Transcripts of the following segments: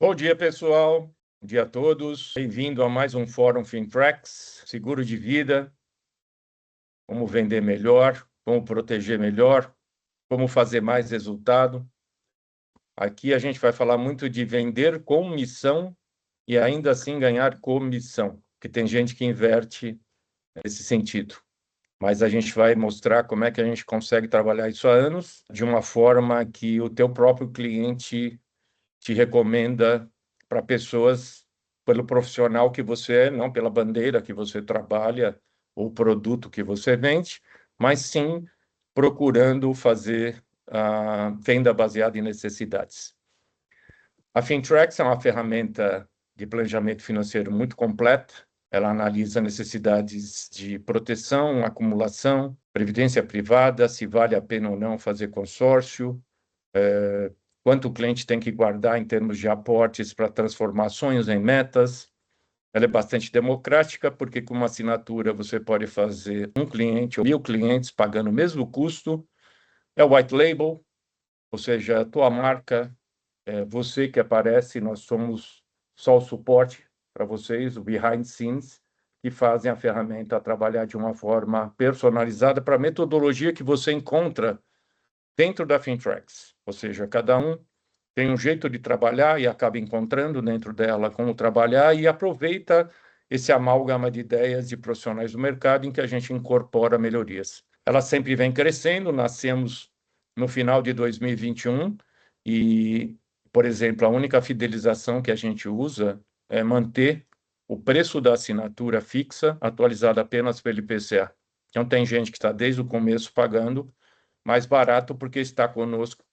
Bom dia, pessoal. Bom dia a todos. Bem-vindo a mais um Fórum Fintrax, seguro de vida, como vender melhor, como proteger melhor, como fazer mais resultado. Aqui a gente vai falar muito de vender com missão e ainda assim ganhar comissão, porque tem gente que inverte nesse sentido. Mas a gente vai mostrar como é que a gente consegue trabalhar isso há anos, de uma forma que o teu próprio cliente te recomenda para pessoas pelo profissional que você é, não pela bandeira que você trabalha ou produto que você vende, mas sim procurando fazer a venda baseada em necessidades. A Fintrax é uma ferramenta de planejamento financeiro muito completa. Ela analisa necessidades de proteção, acumulação, previdência privada, se vale a pena ou não fazer consórcio, quanto o cliente tem que guardar em termos de aportes para transformar sonhos em metas. Ela é bastante democrática, porque com uma assinatura você pode fazer um cliente ou 1.000 clientes pagando o mesmo custo. É o white label, ou seja, a tua marca, é você que aparece, nós somos só o suporte para vocês, o behind scenes, que fazem a ferramenta trabalhar de uma forma personalizada para a metodologia que você encontra dentro da Fintrax. Ou seja, cada um tem um jeito de trabalhar e acaba encontrando dentro dela como trabalhar e aproveita esse amálgama de ideias de profissionais do mercado em que a gente incorpora melhorias. Ela sempre vem crescendo, nascemos no final de 2021 e, por exemplo, a única fidelização que a gente usa é manter o preço da assinatura fixa atualizada apenas pelo IPCA. Então, tem gente que está desde o começo pagando mais barato porque está conosco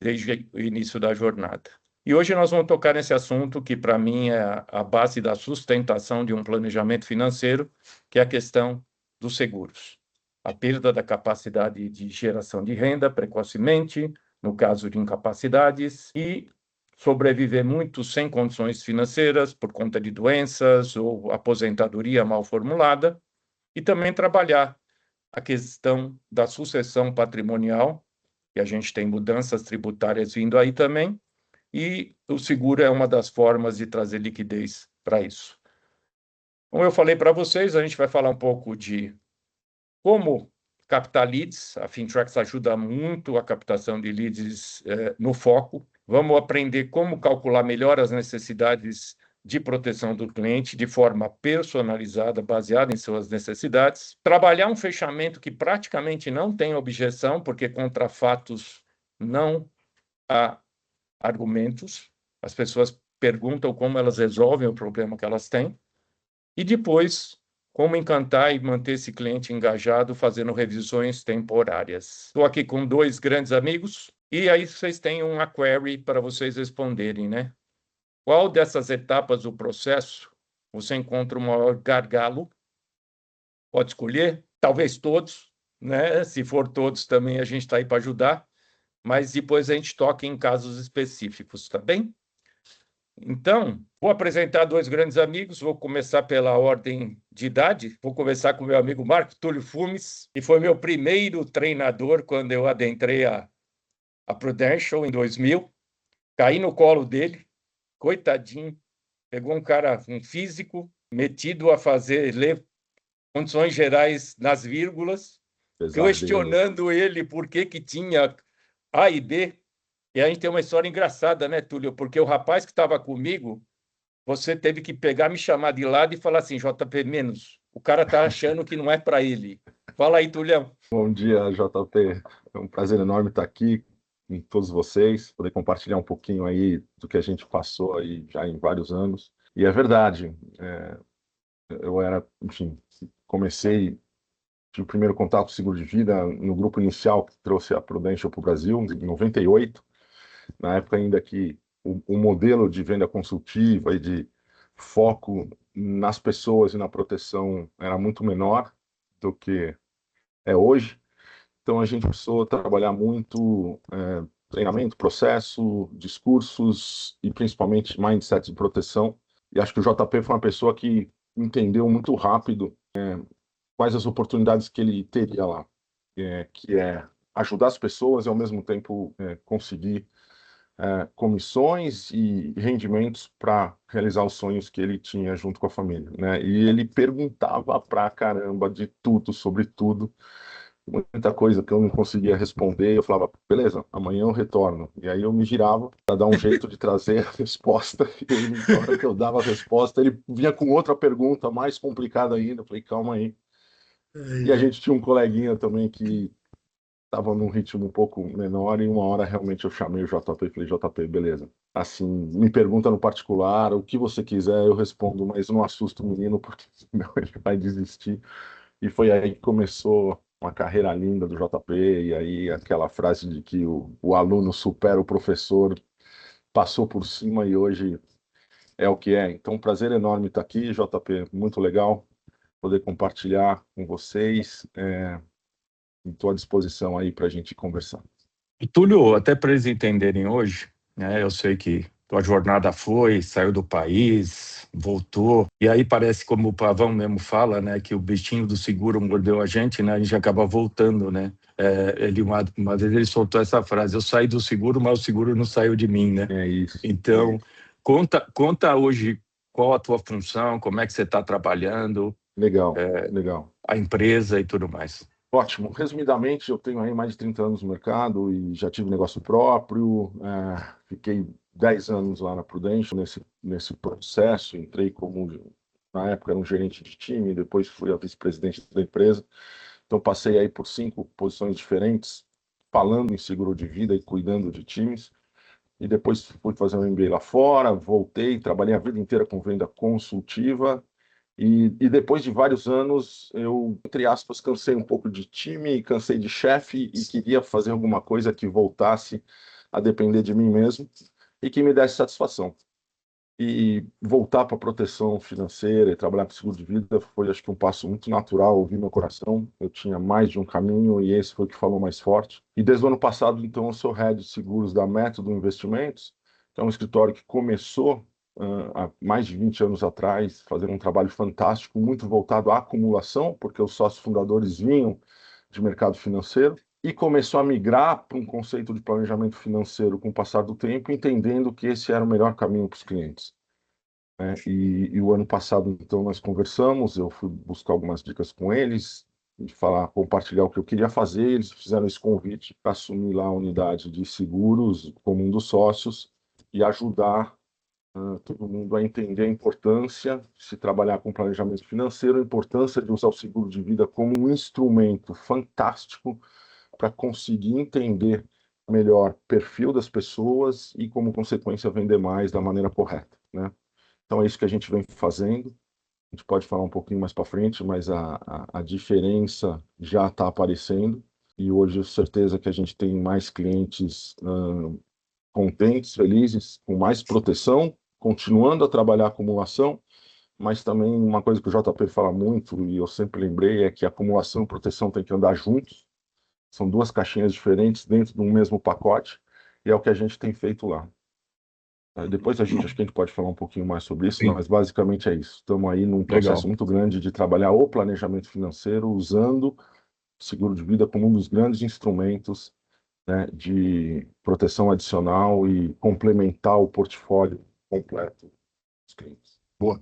desde o início da jornada. E hoje nós vamos tocar nesse assunto que, para mim, é a base da sustentação de um planejamento financeiro, que é a questão dos seguros. A perda da capacidade de geração de renda precocemente, no caso de incapacidades, e sobreviver muito sem condições financeiras por conta de doenças ou aposentadoria mal formulada, e também trabalhar a questão da sucessão patrimonial, e a gente tem mudanças tributárias vindo aí também, e o seguro é uma das formas de trazer liquidez para isso. Como eu falei para vocês, a gente vai falar um pouco de como captar leads. A Fintrax ajuda muito a captação de leads no foco. Vamos aprender como calcular melhor as necessidades de proteção do cliente de forma personalizada, baseada em suas necessidades. Trabalhar um fechamento que praticamente não tem objeção, porque contra fatos não há argumentos. As pessoas perguntam como elas resolvem o problema que elas têm. E depois, como encantar e manter esse cliente engajado fazendo revisões temporárias. Estou aqui com dois grandes amigos e aí vocês têm uma query para vocês responderem, né? Qual dessas etapas do processo você encontra o maior gargalo? Pode escolher, talvez todos, né? Se for todos também a gente está aí para ajudar, mas depois a gente toca em casos específicos, tá bem? Então, vou apresentar dois grandes amigos, vou começar pela ordem de idade, vou começar com meu amigo Marco Túlio Fumes, que foi meu primeiro treinador quando eu adentrei a Prudential em 2000, caí no colo dele, coitadinho, pegou um cara, um físico, metido a ler condições gerais nas vírgulas, Pesadelo. questionando ele por que tinha A e B, e a gente tem uma história engraçada, né, Túlio? Porque o rapaz que estava comigo, você teve que pegar, me chamar de lado e falar assim, JP menos. O cara tá achando que não é para ele. Fala aí, Tulhão. Bom dia, JP. É um prazer enorme estar aqui com todos vocês, poder compartilhar um pouquinho aí do que a gente passou aí já em vários anos. E é verdade, eu era, enfim, comecei, tive o primeiro contato com o seguro de vida no grupo inicial que trouxe a Prudential para o Brasil, em 98, na época ainda que o modelo de venda consultiva e de foco nas pessoas e na proteção era muito menor do que é hoje. Então, a gente precisou trabalhar muito treinamento, processo, discursos e principalmente mindset de proteção. E acho que o JP foi uma pessoa que entendeu muito rápido quais as oportunidades que ele teria lá, que é ajudar as pessoas e, ao mesmo tempo, conseguir comissões e rendimentos para realizar os sonhos que ele tinha junto com a família, né? E ele perguntava pra caramba de tudo, sobre tudo, muita coisa que eu não conseguia responder. Eu falava, beleza, amanhã eu retorno. E aí eu me girava para dar um jeito de trazer a resposta. E ele, na hora que eu dava a resposta, ele vinha com outra pergunta mais complicada ainda. Eu falei, calma aí. E a gente tinha um coleguinha também que estava num ritmo um pouco menor, e uma hora realmente eu chamei o JP e falei, JP, beleza. Assim, me pergunta no particular, o que você quiser, eu respondo, mas não assusta o menino, porque senão ele vai desistir. E foi aí que começou uma carreira linda do JP, e aí aquela frase de que o aluno supera o professor passou por cima e hoje é o que é. Então, um prazer enorme estar aqui, JP, muito legal poder compartilhar com vocês. Estou à disposição aí para a gente conversar. E Túlio, até para eles entenderem hoje, né, eu sei que tua jornada foi, saiu do país, voltou, e aí parece, como o Pavão mesmo fala, né, que o bichinho do seguro mordeu a gente, né, a gente acaba voltando, né. Uma vez ele soltou essa frase, eu saí do seguro, mas o seguro não saiu de mim, né. É isso. Então, conta hoje qual a tua função, como é que você está trabalhando, Legal, legal. a empresa e tudo mais. Ótimo. Resumidamente, eu tenho aí mais de 30 anos no mercado e já tive negócio próprio. Fiquei 10 anos lá na Prudential nesse processo. Entrei como, na época, era um gerente de time, depois fui a vice-presidente da empresa. Então, passei aí por 5 posições diferentes, falando em seguro de vida e cuidando de times. E depois fui fazer um MBA lá fora, voltei, trabalhei a vida inteira com venda consultiva. E depois de vários anos, eu, entre aspas, cansei um pouco de time, cansei de chefe e queria fazer alguma coisa que voltasse a depender de mim mesmo e que me desse satisfação. E voltar para a proteção financeira e trabalhar com seguro de vida foi, acho que, um passo muito natural, ouvir meu coração. Eu tinha mais de um caminho e esse foi o que falou mais forte. E desde o ano passado, então, eu sou head de seguros da Método Investimentos, que é um escritório que começou há mais de 20 anos atrás, fazendo um trabalho fantástico, muito voltado à acumulação, porque os sócios fundadores vinham de mercado financeiro, e começou a migrar para um conceito de planejamento financeiro com o passar do tempo, entendendo que esse era o melhor caminho para os clientes. E o ano passado, então, nós conversamos, eu fui buscar algumas dicas com eles, e compartilhar o que eu queria fazer, eles fizeram esse convite para assumir lá a unidade de seguros como um dos sócios e ajudar todo mundo a entender a importância de se trabalhar com planejamento financeiro, a importância de usar o seguro de vida como um instrumento fantástico para conseguir entender melhor o perfil das pessoas e, como consequência, vender mais da maneira correta, né? Então, é isso que a gente vem fazendo. A gente pode falar um pouquinho mais para frente, mas a diferença já está aparecendo. E hoje, eu tenho certeza que a gente tem mais clientes contentes, felizes, com mais proteção, continuando a trabalhar a acumulação, mas também uma coisa que o JP fala muito, e eu sempre lembrei, é que a acumulação e proteção têm que andar juntos. São duas caixinhas diferentes dentro de um mesmo pacote, e é o que a gente tem feito lá. Depois acho que a gente pode falar um pouquinho mais sobre isso, mas basicamente é isso. Estamos aí num processo muito grande de trabalhar o planejamento financeiro usando o seguro de vida como um dos grandes instrumentos, né, de proteção adicional e complementar o portfólio completo dos clientes. Boa.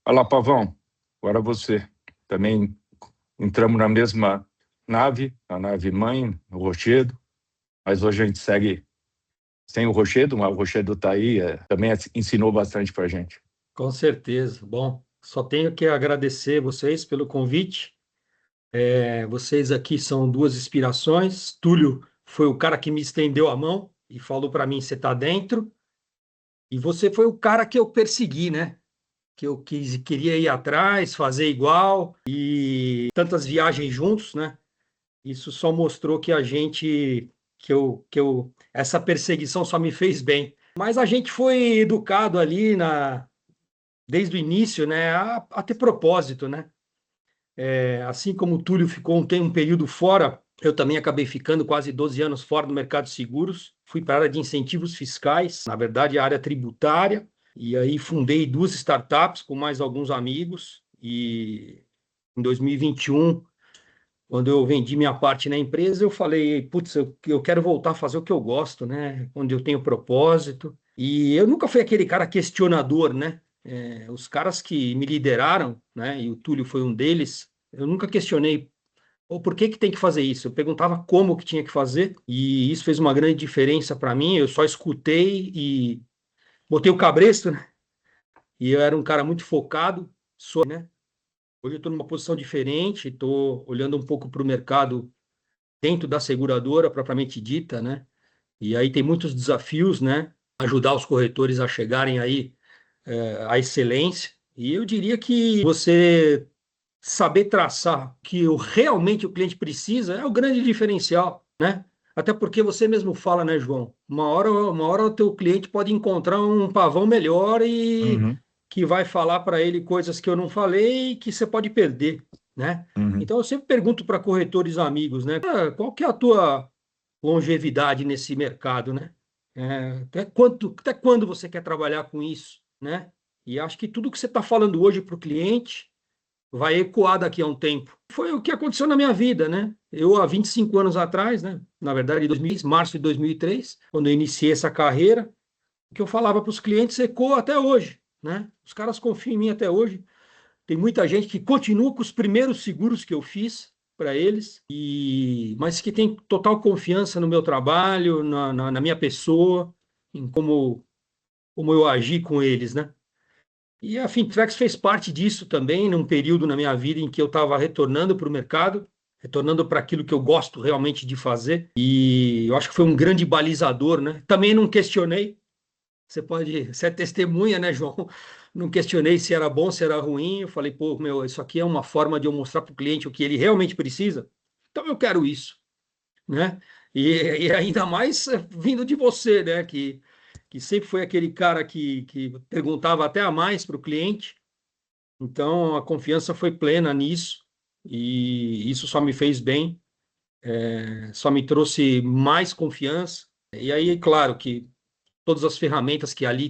Olha lá, Pavão, agora você. Também entramos na mesma nave, a nave mãe, o Rochedo, mas hoje a gente segue sem o Rochedo, mas o Rochedo está aí, também ensinou bastante para a gente. Com certeza. Bom, só tenho que agradecer vocês pelo convite. Vocês aqui são duas inspirações. Túlio foi o cara que me estendeu a mão e falou para mim: você está dentro. E você foi o cara que eu persegui, né? Que eu queria ir atrás, fazer igual e tantas viagens juntos, né? Isso só mostrou que a gente, essa perseguição só me fez bem. Mas a gente foi educado ali desde o início, né, a ter propósito, né? Assim como o Túlio tem um período fora, eu também acabei ficando quase 12 anos fora do mercado de seguros. Fui para a área de incentivos fiscais, na verdade, a área tributária, e aí fundei duas startups com mais alguns amigos. E em 2021, Quando eu vendi minha parte na empresa, eu falei, putz, eu quero voltar a fazer o que eu gosto, né? Onde eu tenho propósito. E eu nunca fui aquele cara questionador, né? Os caras que me lideraram, né? E o Túlio foi um deles. Eu nunca questionei, ou por que que tem que fazer isso? Eu perguntava como que tinha que fazer, e isso fez uma grande diferença para mim. Eu só escutei e botei o cabresto, né? E eu era um cara muito focado, né? Hoje eu estou numa posição diferente, estou olhando um pouco para o mercado dentro da seguradora propriamente dita, né? E aí tem muitos desafios, né? Ajudar os corretores a chegarem aí à excelência. E eu diria que você saber traçar que realmente o cliente precisa é o grande diferencial, né? Até porque você mesmo fala, né, João? Uma hora o teu cliente pode encontrar um pavão melhor e Uhum, que vai falar para ele coisas que eu não falei e que você pode perder, né? uhum. Então eu sempre pergunto para corretores amigos, né? Qual que é a tua longevidade nesse mercado, né? Até quando você quer trabalhar com isso, né? E acho que tudo que você está falando hoje para o cliente vai ecoar daqui a um tempo. Foi o que aconteceu na minha vida, né? Eu, há 25 anos atrás, né? Na verdade, março de 2003, quando eu iniciei essa carreira, o que eu falava para os clientes ecoa até hoje, né? Os caras confiam em mim até hoje. Tem muita gente que continua com os primeiros seguros que eu fiz para eles, mas que tem total confiança no meu trabalho, na minha pessoa, em como eu agi com eles, né? E a Fintrex fez parte disso também, num período na minha vida em que eu estava retornando para o mercado, retornando para aquilo que eu gosto realmente de fazer. E eu acho que foi um grande balizador, né? Também não questionei. Você é testemunha, né, João? Não questionei se era bom, se era ruim. Eu falei, pô, meu, isso aqui é uma forma de eu mostrar para o cliente o que ele realmente precisa. Então eu quero isso, né? E ainda mais vindo de você, né? Que sempre foi aquele cara que perguntava até a mais para o cliente. Então a confiança foi plena nisso e isso só me fez bem, só me trouxe mais confiança. E aí, claro que todas as ferramentas que ali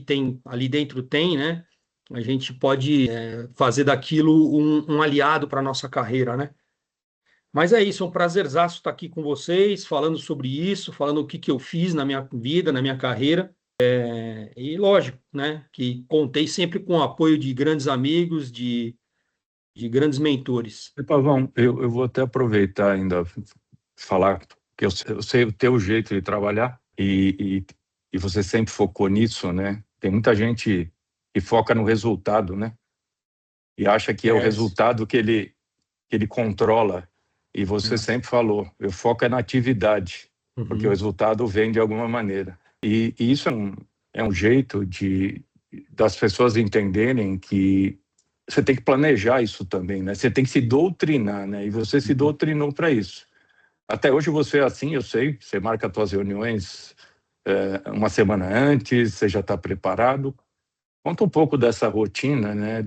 dentro tem, né? A gente pode fazer daquilo um aliado para a nossa carreira, né? Mas é isso, é um prazerzaço estar aqui com vocês, falando sobre isso, falando o que que eu fiz na minha vida, na minha carreira. E lógico, né? Que contei sempre com o apoio de grandes amigos, de grandes mentores. E, Pavão, eu vou até aproveitar ainda falar que eu sei o teu jeito de trabalhar e você sempre focou nisso, né? Tem muita gente que foca no resultado, né? E acha que é o É, resultado que ele controla. E você sempre falou, eu foco é na atividade, porque o Uhum. resultado vem de alguma maneira. E isso é um jeito das pessoas entenderem que você tem que planejar isso também, né? Você tem que se doutrinar, né? E você se doutrinou para isso. Até hoje você é assim, eu sei. Você marca as suas reuniões uma semana antes, você já está preparado. Conta um pouco dessa rotina, né?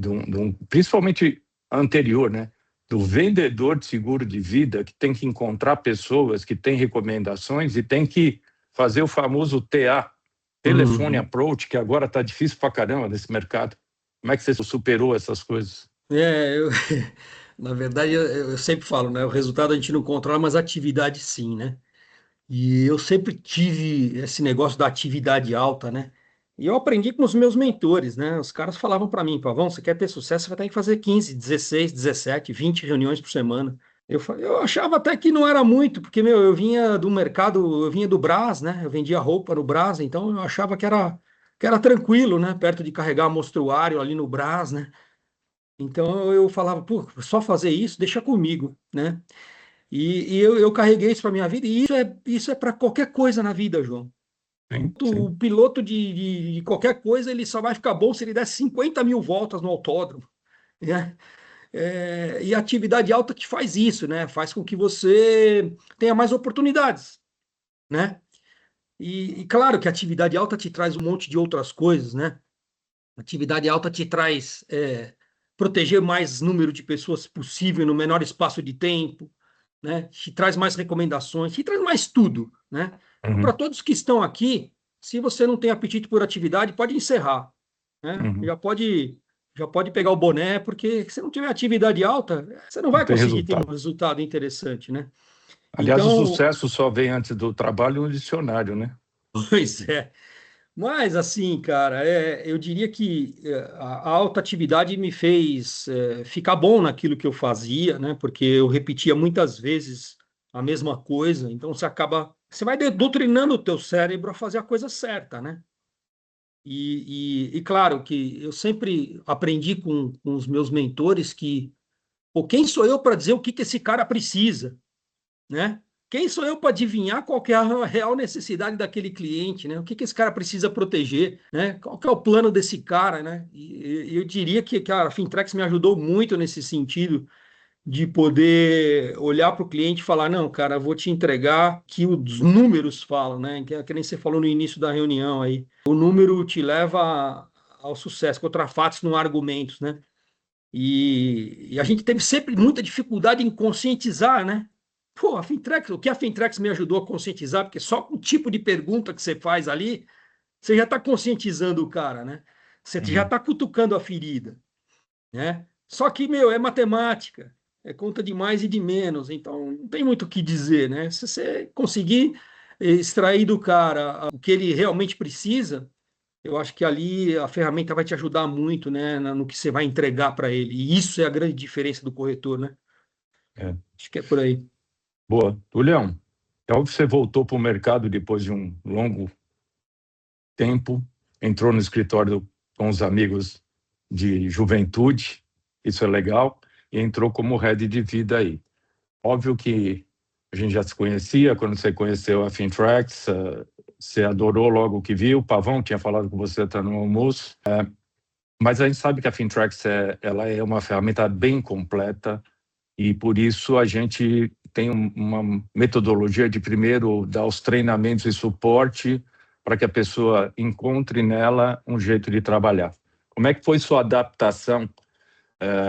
Principalmente anterior, né? Do vendedor de seguro de vida que tem que encontrar pessoas que têm recomendações e tem que fazer o famoso TA, telefone Uhum. approach, que agora está difícil pra caramba nesse mercado. Como é que você superou essas coisas? Eu, na verdade, eu sempre falo, né? O resultado a gente não controla, mas a atividade sim, né? E eu sempre tive esse negócio da atividade alta, né? E eu aprendi com os meus mentores, né? Os caras falavam para mim, Pavão, você quer ter sucesso, você vai ter que fazer 15, 16, 17, 20 reuniões por semana. Eu achava até que não era muito, porque, meu, eu vinha do mercado, eu vinha do Brás, né? Eu vendia roupa no Brás, então eu achava que era tranquilo, né? Perto de carregar mostruário ali no Brás, né? Então eu falava, pô, só fazer isso, deixa comigo, né? Eu carreguei isso para minha vida, e isso é para qualquer coisa na vida, João. Sim, sim. O piloto de qualquer coisa, ele só vai ficar bom se ele der 50 mil voltas no autódromo, né? E a atividade alta te faz isso, né? Faz com que você tenha mais oportunidades, né? E claro que a atividade alta te traz um monte de outras coisas, né? Atividade alta te traz proteger mais número de pessoas possível no menor espaço de tempo, né? Te traz mais recomendações, te traz mais tudo, né? Então, para Uhum, todos que estão aqui, se você não tem apetite por atividade, pode encerrar, né? uhum. Já pode Já pode pegar o boné, porque se não tiver atividade alta, você não vai Não tem conseguir ter um resultado. resultado interessante, né? Aliás, o Então, sucesso só vem antes do trabalho no dicionário, né? pois é. Mas, assim, cara, eu diria que a alta atividade me fez ficar bom naquilo que eu fazia, né? Porque eu repetia muitas vezes a mesma coisa, então você vai doutrinando o teu cérebro a fazer a coisa certa, né? E claro que eu sempre aprendi com os meus mentores que, pô, quem sou eu para dizer o que que esse cara precisa, né? Quem sou eu para adivinhar qual que é a real necessidade daquele cliente, né? O que que esse cara precisa proteger, né? Qual que é o plano desse cara, né? E eu diria que, cara, a Fintrex me ajudou muito nesse sentido de poder olhar para o cliente e falar, não, cara, eu vou te entregar que os números falam, né? Que nem você falou no início da reunião aí. O número te leva ao sucesso, contra fatos, não há argumentos, né? E a gente teve sempre muita dificuldade em conscientizar, né? Pô, o que a Fintrex me ajudou a conscientizar, porque só com o tipo de pergunta que você faz ali, você já está conscientizando o cara, né? Você já Uhum. está cutucando a ferida, né? Só que, meu, é matemática, é conta de mais e de menos, então não tem muito o que dizer, né? Se você conseguir extrair do cara o que ele realmente precisa, eu acho que ali a ferramenta vai te ajudar muito, né, no que você vai entregar para ele. E isso é a grande diferença do corretor, né? É. Acho que é por aí. Boa. Tulião, é óbvio que você voltou para o mercado depois de um longo tempo, entrou no escritório com os amigos de juventude, isso é legal, e entrou como head de vida aí. Óbvio que a gente já se conhecia, quando você conheceu a Fintrex, você adorou logo o que viu, o Pavão tinha falado com você até no almoço, mas a gente sabe que a Fintrex ela é uma ferramenta bem completa e por isso a gente tem uma metodologia de primeiro dar os treinamentos e suporte para que a pessoa encontre nela um jeito de trabalhar. Como é que foi sua adaptação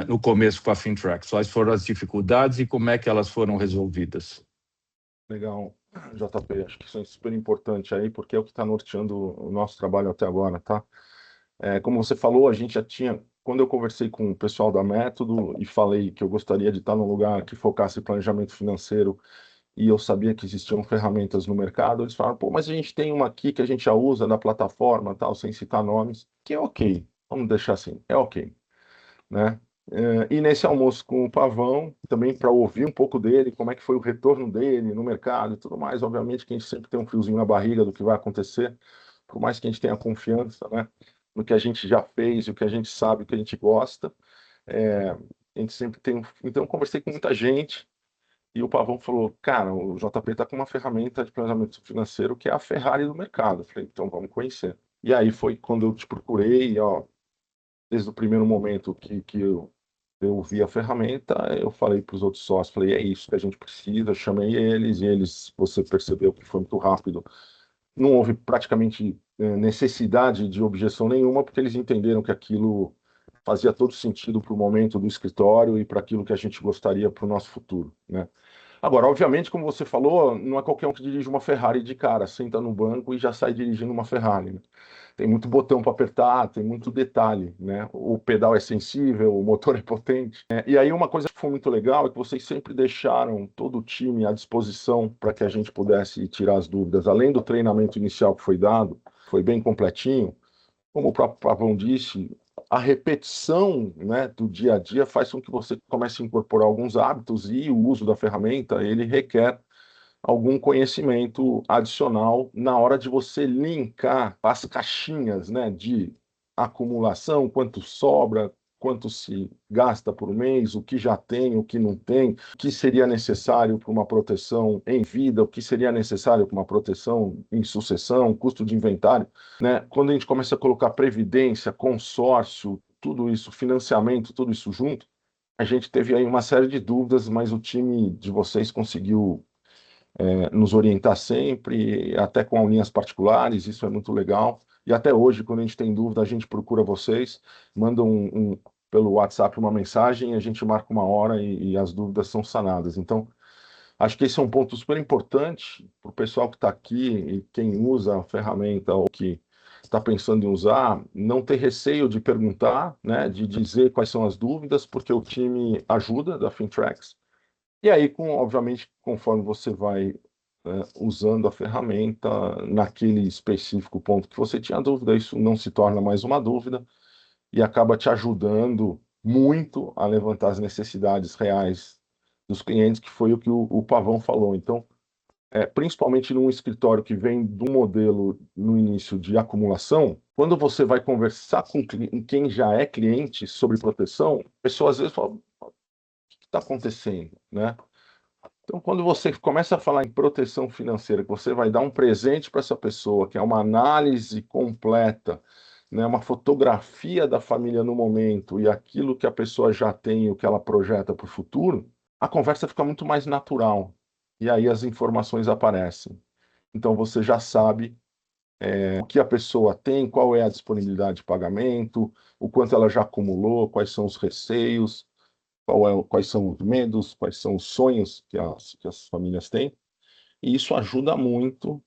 no começo com a Fintrex? Quais foram as dificuldades e como é que elas foram resolvidas? Legal, JP, acho que isso é super importante aí, porque é o que está norteando o nosso trabalho até agora, tá? Como você falou, a gente já tinha, quando eu conversei com o pessoal da Método e falei que eu gostaria de estar num lugar que focasse em planejamento financeiro e eu sabia que existiam ferramentas no mercado, eles falaram, pô, mas a gente tem uma aqui que a gente já usa na plataforma, tal, sem citar nomes, que é ok, vamos deixar assim, é ok, né? E nesse almoço com o Pavão, também para ouvir um pouco dele, como é que foi o retorno dele no mercado e tudo mais, obviamente que a gente sempre tem um friozinho na barriga do que vai acontecer, por mais que a gente tenha confiança, né, no que a gente já fez, o que a gente sabe, o que a gente gosta, a gente sempre tem. Então, eu conversei com muita gente e o Pavão falou: cara, o JP está com uma ferramenta de planejamento financeiro que é a Ferrari do mercado. Eu falei: então vamos conhecer. E aí foi quando eu te procurei, ó, desde o primeiro momento que eu vi a ferramenta, eu falei para os outros sócios, falei, é isso que a gente precisa, chamei eles, e eles, você percebeu que foi muito rápido, não houve praticamente necessidade de objeção nenhuma, porque eles entenderam que aquilo fazia todo sentido para o momento do escritório e para aquilo que a gente gostaria para o nosso futuro, né? Agora, obviamente, como você falou, não é qualquer um que dirige uma Ferrari de cara, senta no banco e já sai dirigindo uma Ferrari, né? Tem muito botão para apertar, tem muito detalhe, né? O pedal é sensível, o motor é potente. E aí uma coisa que foi muito legal é que vocês sempre deixaram todo o time à disposição para que a gente pudesse tirar as dúvidas. Além do treinamento inicial que foi dado, foi bem completinho, como o próprio Pavão disse, a repetição, né, do dia a dia faz com que você comece a incorporar alguns hábitos e o uso da ferramenta, ele requer algum conhecimento adicional na hora de você linkar as caixinhas, né, de acumulação, quanto sobra, quanto se gasta por mês, o que já tem, o que não tem, o que seria necessário para uma proteção em vida, o que seria necessário para uma proteção em sucessão, custo de inventário, né? Quando a gente começa a colocar previdência, consórcio, tudo isso, financiamento, tudo isso junto, a gente teve aí uma série de dúvidas, mas o time de vocês conseguiu nos orientar sempre, até com aulinhas particulares, isso é muito legal. E até hoje, quando a gente tem dúvida, a gente procura vocês, manda pelo WhatsApp uma mensagem, a gente marca uma hora e as dúvidas são sanadas. Então, acho que esse é um ponto super importante para o pessoal que está aqui e quem usa a ferramenta ou que está pensando em usar, não ter receio de perguntar, né, de dizer quais são as dúvidas, porque o time ajuda da Fintrax. E aí, obviamente, conforme você vai usando a ferramenta naquele específico ponto que você tinha dúvida, isso não se torna mais uma dúvida e acaba te ajudando muito a levantar as necessidades reais dos clientes, que foi o que o Pavão falou. Então, principalmente num escritório que vem do modelo no início de acumulação, quando você vai conversar com quem já é cliente sobre proteção, a pessoa às vezes fala: o que está acontecendo, né? Então, quando você começa a falar em proteção financeira, que você vai dar um presente para essa pessoa, que é uma análise completa, né, uma fotografia da família no momento e aquilo que a pessoa já tem, o que ela projeta para o futuro, a conversa fica muito mais natural. E aí as informações aparecem. Então, você já sabe o que a pessoa tem, qual é a disponibilidade de pagamento, o quanto ela já acumulou, quais são os receios, quais são os medos, quais são os sonhos que as famílias têm. E isso ajuda muito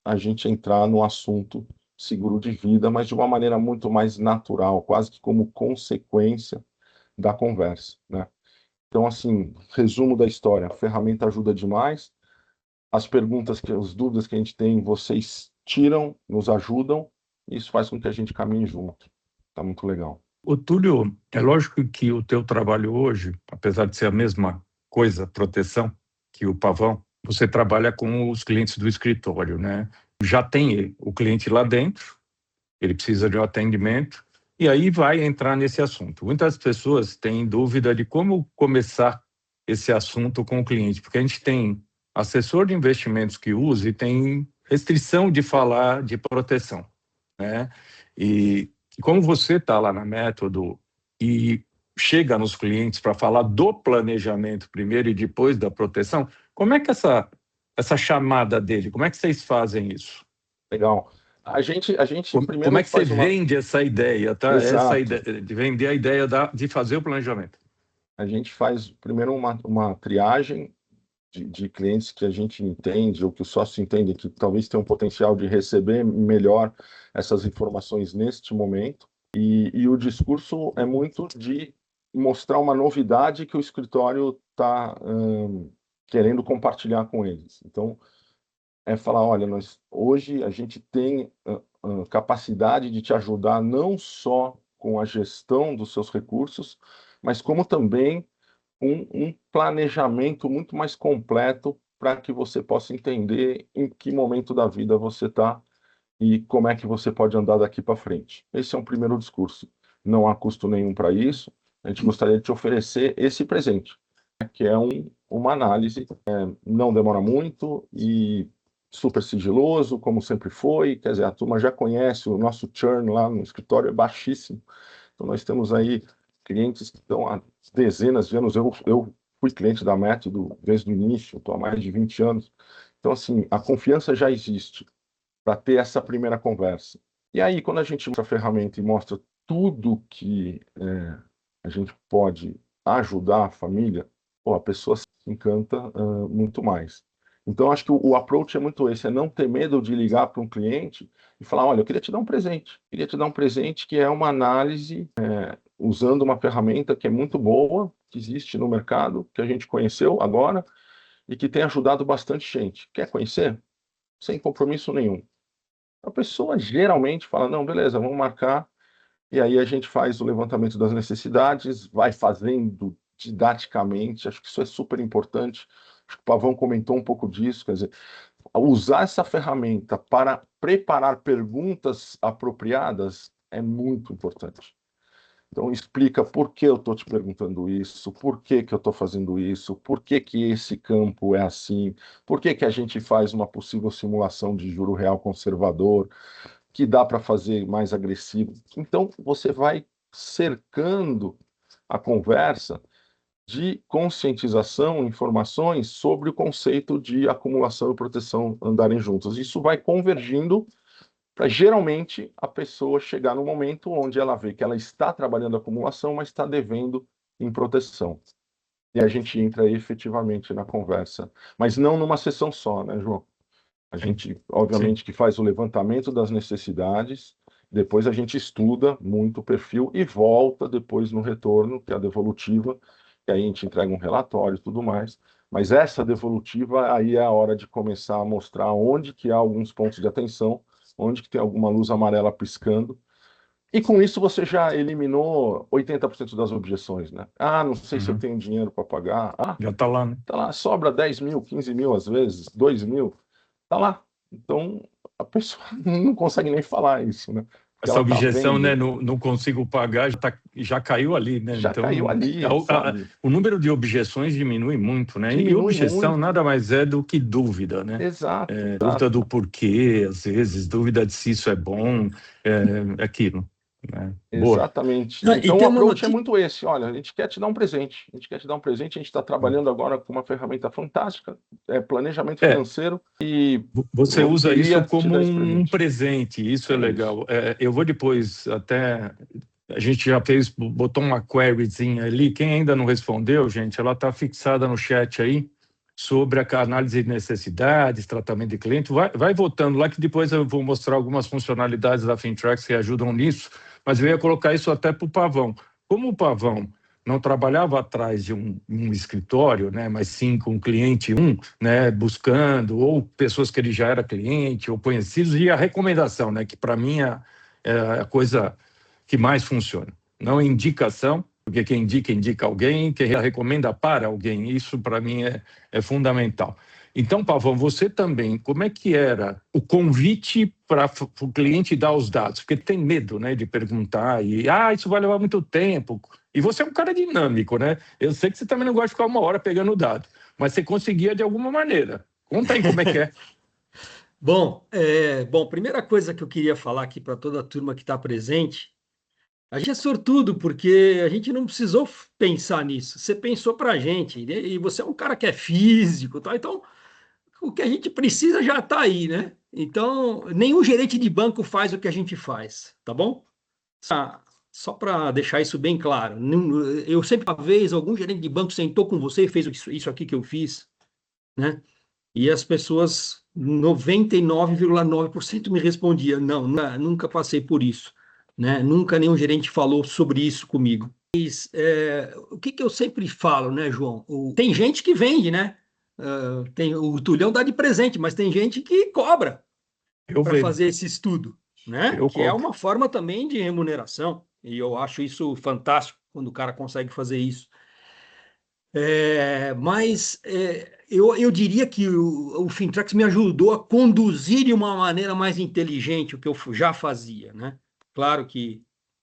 a gente entrar no assunto seguro de vida, mas de uma maneira muito mais natural, quase que como consequência da conversa, né? Então, assim, resumo da história: a ferramenta ajuda demais, as as dúvidas que a gente tem, vocês tiram, nos ajudam, e isso faz com que a gente caminhe junto. Tá muito legal. O Túlio, é lógico que o teu trabalho hoje, apesar de ser a mesma coisa, proteção, que o Pavão, você trabalha com os clientes do escritório, né? Já tem o cliente lá dentro, ele precisa de um atendimento, e aí vai entrar nesse assunto. Muitas pessoas têm dúvida de como começar esse assunto com o cliente, porque a gente tem assessor de investimentos que usa e tem restrição de falar de proteção, né? E como você está lá na Método e chega nos clientes para falar do planejamento primeiro e depois da proteção, como é que essa chamada dele, como é que vocês fazem isso? Legal. A gente primeiro Como é que você faz uma... vende essa ideia, tá? Essa Exato. ideia de vender a ideia de fazer o planejamento. A gente faz primeiro uma triagem de clientes que a gente entende, ou que o sócio entende que talvez tenha um potencial de receber melhor essas informações neste momento. E o discurso é muito de mostrar uma novidade que o escritório está querendo compartilhar com eles. Então, é falar: olha, hoje a gente tem capacidade de te ajudar não só com a gestão dos seus recursos, mas como também um planejamento muito mais completo para que você possa entender em que momento da vida você está e como é que você pode andar daqui para frente. Esse é um primeiro discurso. Não há custo nenhum para isso. A gente gostaria de te oferecer esse presente, que é uma análise. Não demora muito e super sigiloso, como sempre foi. Quer dizer, a turma já conhece, o nosso churn lá no escritório é baixíssimo. Então, nós temos aí clientes que estão há dezenas de anos. Eu fui cliente da Método desde o início, estou há mais de 20 anos. Então, assim, a confiança já existe para ter essa primeira conversa. E aí, quando a gente mostra a ferramenta e mostra tudo que a gente pode ajudar a família, a pessoa se encanta muito mais. Então, acho que o approach é muito esse: é não ter medo de ligar para um cliente e falar: olha, eu queria te dar um presente. Queria te dar um presente que é uma análise usando uma ferramenta que é muito boa, que existe no mercado, que a gente conheceu agora e que tem ajudado bastante gente. Quer conhecer? Sem compromisso nenhum. A pessoa geralmente fala: não, beleza, vamos marcar. E aí a gente faz o levantamento das necessidades, vai fazendo didaticamente. Acho que isso é super importante. Acho que o Pavão comentou um pouco disso. Quer dizer, usar essa ferramenta para preparar perguntas apropriadas é muito importante. Então, explica por que eu estou te perguntando isso, por que eu estou fazendo isso, por que esse campo é assim, por que a gente faz uma possível simulação de juro real conservador, que dá para fazer mais agressivo. Então, você vai cercando a conversa de conscientização, informações sobre o conceito de acumulação e proteção andarem juntos. Isso vai convergindo para, geralmente, a pessoa chegar no momento onde ela vê que ela está trabalhando a acumulação, mas está devendo em proteção. E a gente entra efetivamente na conversa. Mas não numa sessão só, né, João? A gente, obviamente, que faz o levantamento das necessidades, depois a gente estuda muito o perfil e volta depois no retorno, que é a devolutiva, que aí a gente entrega um relatório e tudo mais. Mas essa devolutiva, aí é a hora de começar a mostrar onde que há alguns pontos de atenção, onde que tem alguma luz amarela piscando. E com isso você já eliminou 80% das objeções, né? Ah, não sei se eu tenho dinheiro para pagar. Ah, Já está lá, né? tá lá, sobra 10 mil, 15 mil às vezes, 2 mil, tá lá. Então a pessoa não consegue nem falar isso, né? Porque Essa ela tá objeção, vendo, né, não consigo pagar, já caiu ali, né? já Então, caiu ali, sabe? o número de objeções diminui muito, né? E Diminui objeção muito. nada mais é do que dúvida, né? Exato, Dúvida exato. do porquê, às vezes, dúvida de se isso é bom, aquilo, né? Boa. Exatamente. E Então o tem uma approach é notícia. muito esse. Olha, a gente quer te dar um presente. A gente quer te dar um presente. A gente está trabalhando agora com uma ferramenta fantástica, planejamento É, financeiro, e você usa isso queria te como dar esse um presente. presente, isso é É legal. Eu vou depois até. A gente já botou uma queryzinha ali. Quem ainda não respondeu, gente, ela está fixada no chat aí sobre a análise de necessidades, tratamento de cliente. Vai votando lá que depois eu vou mostrar algumas funcionalidades da Fintrax que ajudam nisso, mas eu ia colocar isso até para o Pavão. Como o Pavão não trabalhava atrás de um escritório, né, mas sim com cliente né, buscando, ou pessoas que ele já era cliente, ou conhecidos, e a recomendação, né, que para mim é a coisa que mais funciona. Não indicação, porque quem indica alguém, quem recomenda para alguém. Isso, para mim, é fundamental. Então, Pavão, você também, como é que era o convite para o cliente dar os dados? Porque tem medo, né, de perguntar e, isso vai levar muito tempo. E você é um cara dinâmico, né? Eu sei que você também não gosta de ficar uma hora pegando dado, mas você conseguia de alguma maneira. Conta aí como é que é. Bom, primeira coisa que eu queria falar aqui para toda a turma que está presente, a gente é sortudo porque a gente não precisou pensar nisso. Você pensou para a gente, né? E você é um cara que é físico, tá? Então o que a gente precisa já está aí, né? Então nenhum gerente de banco faz o que a gente faz, tá bom? Só para deixar isso bem claro. Eu sempre, uma vez, algum gerente de banco sentou com você e fez isso aqui que eu fiz, né? E as pessoas, 99,9% me respondiam, não, nunca passei por isso, né? Nunca nenhum gerente falou sobre isso comigo. Mas, o que eu sempre falo, né, João? Tem gente que vende, né? O Tulhão dá de presente, mas tem gente que cobra Eu para vejo, fazer esse estudo, né? eu Que é cobro. uma forma também de remuneração, e eu acho isso fantástico quando o cara consegue fazer isso. Eu diria que o Fintrax me ajudou a conduzir de uma maneira mais inteligente o que eu já fazia, né? Claro que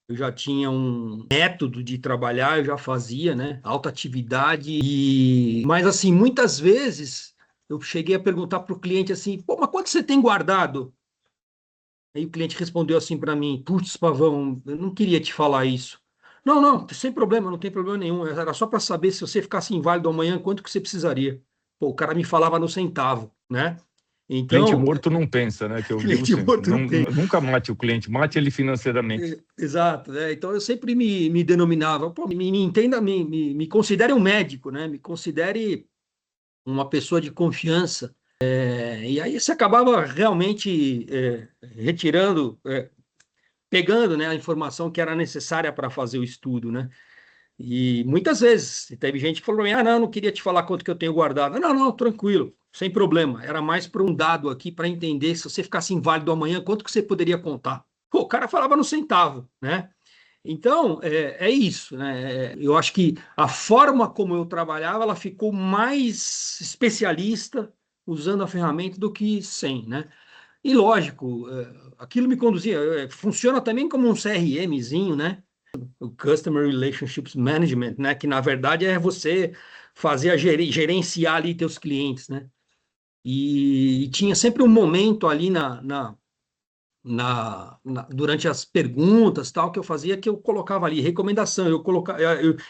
eu já tinha um método de trabalhar, eu já fazia, né? Alta atividade mas assim, muitas vezes eu cheguei a perguntar para o cliente assim, pô, mas quanto você tem guardado? Aí o cliente respondeu assim para mim, putz, Pavão, eu não queria te falar isso. Não, não, sem problema, não tem problema nenhum. Era só para saber se você ficasse inválido amanhã, quanto que você precisaria. Pô, o cara me falava no centavo, né? Cliente Então, morto não pensa, né? Que eu digo cliente sempre. morto não tem. Nunca mate o cliente, mate ele financeiramente. Exato, né? Então eu sempre me denominava, pô, me entenda, me considere um médico, né? Me considere uma pessoa de confiança. E aí você acabava realmente retirando, pegando, né, a informação que era necessária para fazer o estudo, né? E muitas vezes teve gente que falou: não, não queria te falar quanto que eu tenho guardado. Não, não, tranquilo, sem problema. Era mais para um dado aqui para entender se você ficasse inválido amanhã, quanto que você poderia contar. Pô, o cara falava no centavo, né? Então, é isso, né? Eu acho que a forma como eu trabalhava, ela ficou mais especialista usando a ferramenta do que sem, né? E lógico, aquilo me conduzia, funciona também como um CRMzinho, né? O Customer Relationships Management, né? Que na verdade é você fazer gerenciar ali teus clientes, né? E tinha sempre um momento ali durante as perguntas tal que eu fazia que eu colocava ali recomendação,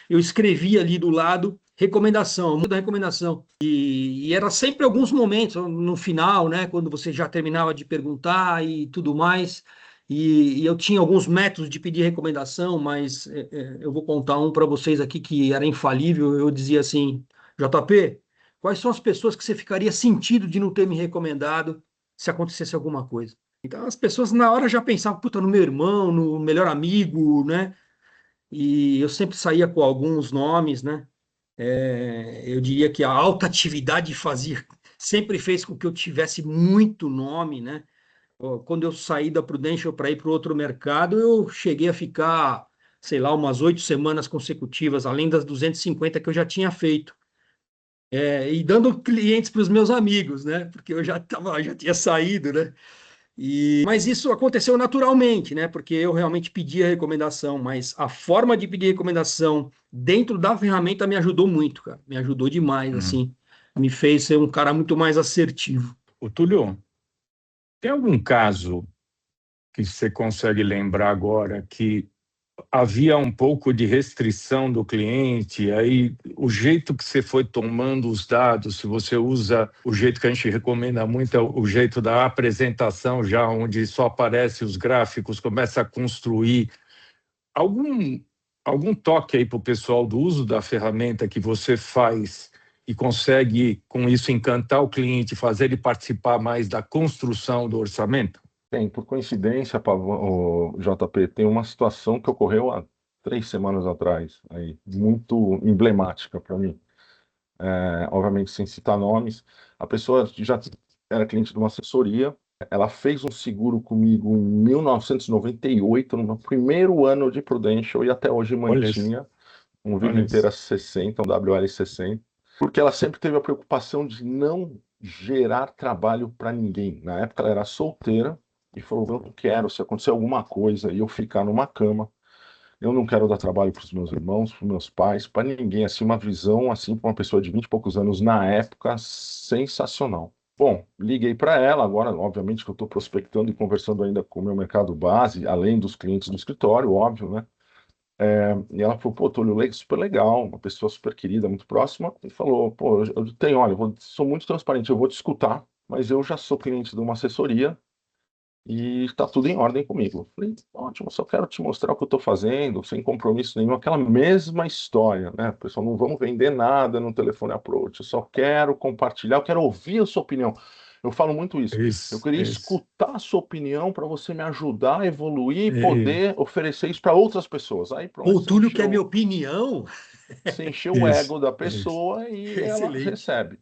eu escrevia ali do lado recomendação, muda recomendação e era sempre alguns momentos no final, né, quando você já terminava de perguntar e tudo mais e eu tinha alguns métodos de pedir recomendação, mas eu vou contar um para vocês aqui que era infalível. Eu dizia assim: JP, quais são as pessoas que você ficaria sentido de não ter me recomendado se acontecesse alguma coisa. Então as pessoas na hora já pensavam, puta, no meu irmão, no melhor amigo, né? E eu sempre saía com alguns nomes, né? Eu diria que a alta atividade sempre fez com que eu tivesse muito nome, né? Quando eu saí da Prudential para ir para outro mercado, eu cheguei a ficar, sei lá, umas 8 semanas consecutivas, além das 250 que eu já tinha feito. E dando clientes para os meus amigos, né? Porque eu já tinha saído, né? Mas isso aconteceu naturalmente, né? Porque eu realmente pedi a recomendação, mas a forma de pedir recomendação dentro da ferramenta me ajudou muito, cara. Me ajudou demais, assim. Me fez ser um cara muito mais assertivo. Ô, Túlio, tem algum caso que você consegue lembrar agora que havia um pouco de restrição do cliente, aí o jeito que você foi tomando os dados, se você usa o jeito que a gente recomenda muito, é o jeito da apresentação já, onde só aparecem os gráficos, começa a construir algum, algum toque aí para o pessoal do uso da ferramenta que você faz e consegue, com isso, encantar o cliente, fazer ele participar mais da construção do orçamento? Tem, por coincidência, o JP, tem uma situação que ocorreu há 3 semanas atrás, aí, muito emblemática para mim. Obviamente, sem citar nomes, a pessoa já era cliente de uma assessoria, ela fez um seguro comigo em 1998, no meu primeiro ano de Prudential, e até hoje Olha isso, mantinha um vida olha isso. inteira 60, um WL60, porque ela sempre teve a preocupação de não gerar trabalho para ninguém. Na época ela era solteira e falou: eu não quero, se acontecer alguma coisa e eu ficar numa cama, eu não quero dar trabalho para os meus irmãos, para os meus pais, para ninguém. Assim, uma visão assim para uma pessoa de 20 e poucos anos na época, sensacional. Bom, liguei para ela, agora obviamente que eu estou prospectando e conversando ainda com o meu mercado base, além dos clientes do escritório, óbvio, né? E ela falou: pô, Túlio, super legal, uma pessoa super querida, muito próxima, e falou: pô, eu tenho, olha, sou muito transparente, eu vou te escutar, mas eu já sou cliente de uma assessoria e está tudo em ordem comigo. Eu falei: ótimo, só quero te mostrar o que eu estou fazendo, sem compromisso nenhum, aquela mesma história, né? Pessoal, não vamos vender nada no telefone approach, eu só quero compartilhar, eu quero ouvir a sua opinião. Eu falo muito isso. Eu Isso, queria isso. escutar a sua opinião para você me ajudar a evoluir e E- poder oferecer isso para outras pessoas. Aí pronto, O Túlio quer minha opinião? você encheu o Isso, ego da isso. pessoa e ela Excelente. recebe.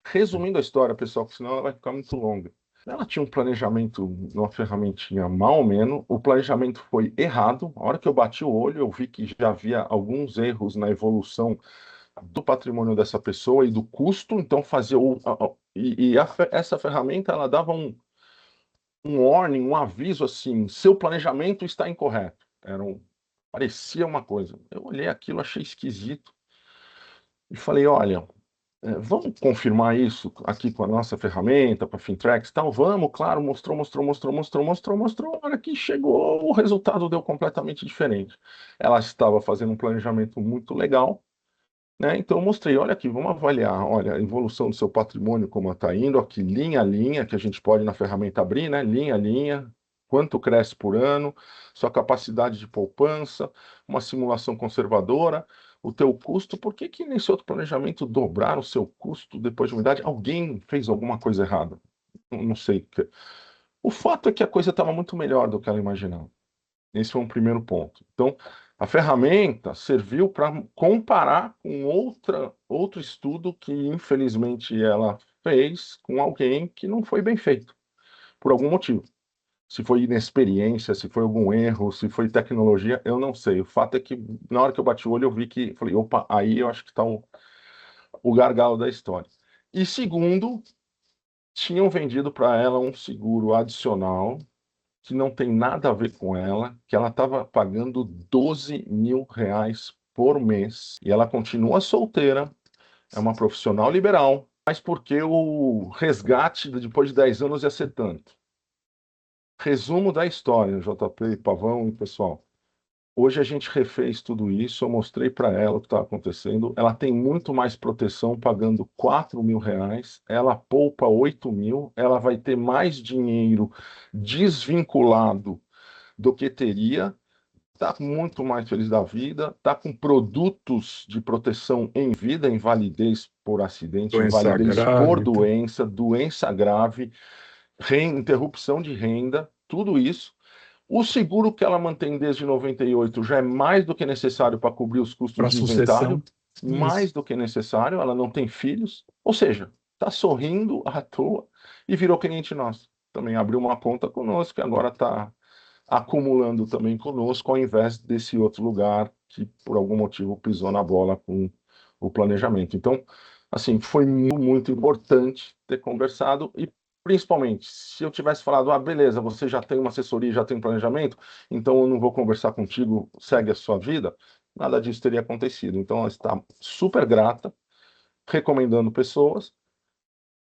Resumindo a história, pessoal, que senão ela vai ficar muito longa. Ela tinha um planejamento numa ferramentinha mal ou menos, o planejamento foi errado. A hora que eu bati o olho, eu vi que já havia alguns erros na evolução do patrimônio dessa pessoa e do custo, então fazia essa ferramenta ela dava um warning, um aviso assim: seu planejamento está incorreto. Parecia uma coisa. Eu olhei aquilo, achei esquisito e falei: olha, vamos confirmar isso aqui com a nossa ferramenta, com a Fintrax e tal? Vamos, claro, mostrou. A hora que chegou, o resultado deu completamente diferente. Ela estava fazendo um planejamento muito legal, né? Então eu mostrei: olha aqui, vamos avaliar, olha, a evolução do seu patrimônio, como está indo, aqui linha a linha, que a gente pode na ferramenta abrir, né? Linha a linha, quanto cresce por ano, sua capacidade de poupança, uma simulação conservadora, o teu custo. Por que que nesse outro planejamento dobraram o seu custo depois de uma idade? Alguém fez alguma coisa errada? Não sei. O fato é que a coisa estava muito melhor do que ela imaginava. Esse foi um primeiro ponto. Então, a ferramenta serviu para comparar com outro estudo que, infelizmente, ela fez com alguém que não foi bem feito, por algum motivo. Se foi inexperiência, se foi algum erro, se foi tecnologia, eu não sei. O fato é que, na hora que eu bati o olho, eu vi que, falei: opa, aí eu acho que está o gargalo da história. E segundo, tinham vendido para ela um seguro adicional que não tem nada a ver com ela, que ela estava pagando 12 mil reais por mês. E ela continua solteira, é uma profissional liberal, mas porque o resgate depois de 10 anos ia ser tanto. Resumo da história, JP, Pavão e pessoal. Hoje a gente refez tudo isso, eu mostrei para ela o que está acontecendo. Ela tem muito mais proteção pagando 4 mil reais, ela poupa 8 mil, ela vai ter mais dinheiro desvinculado do que teria, está muito mais feliz da vida, está com produtos de proteção em vida, invalidez por acidente, Doença invalidez por grave. doença, doença grave. interrupção de renda, tudo isso. O seguro que ela mantém desde 98 já é mais do que necessário para cobrir os custos Para de sucessão. inventário, mais do que necessário, ela não tem filhos, ou seja, está sorrindo à toa e virou cliente nosso. Também abriu uma conta conosco e agora está acumulando também conosco, ao invés desse outro lugar que, por algum motivo, pisou na bola com o planejamento. Então, assim, foi muito importante ter conversado e, principalmente, se eu tivesse falado, beleza, você já tem uma assessoria, já tem um planejamento, então eu não vou conversar contigo, segue a sua vida, nada disso teria acontecido. Então, ela está super grata, recomendando pessoas,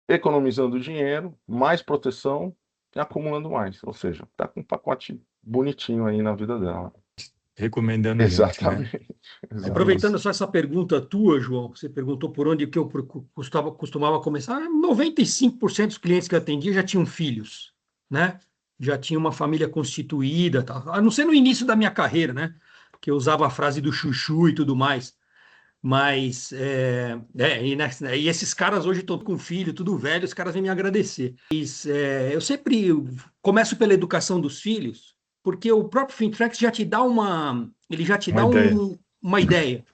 economizando dinheiro, mais proteção e acumulando mais. Ou seja, está com um pacote bonitinho aí na vida dela. Recomendando gente, né? Exatamente. Aproveitando só essa pergunta tua, João, você perguntou por onde que eu costumava começar. 95% dos clientes que eu atendia já tinham filhos, né? Já tinha uma família constituída, tal. A não ser no início da minha carreira, né? Que eu usava a frase do chuchu e tudo mais. Mas, e esses caras hoje estão com filho, tudo velho, os caras vêm me agradecer. Mas, eu sempre começo pela educação dos filhos, porque o próprio Fintrax já te dá ele já te dá uma ideia.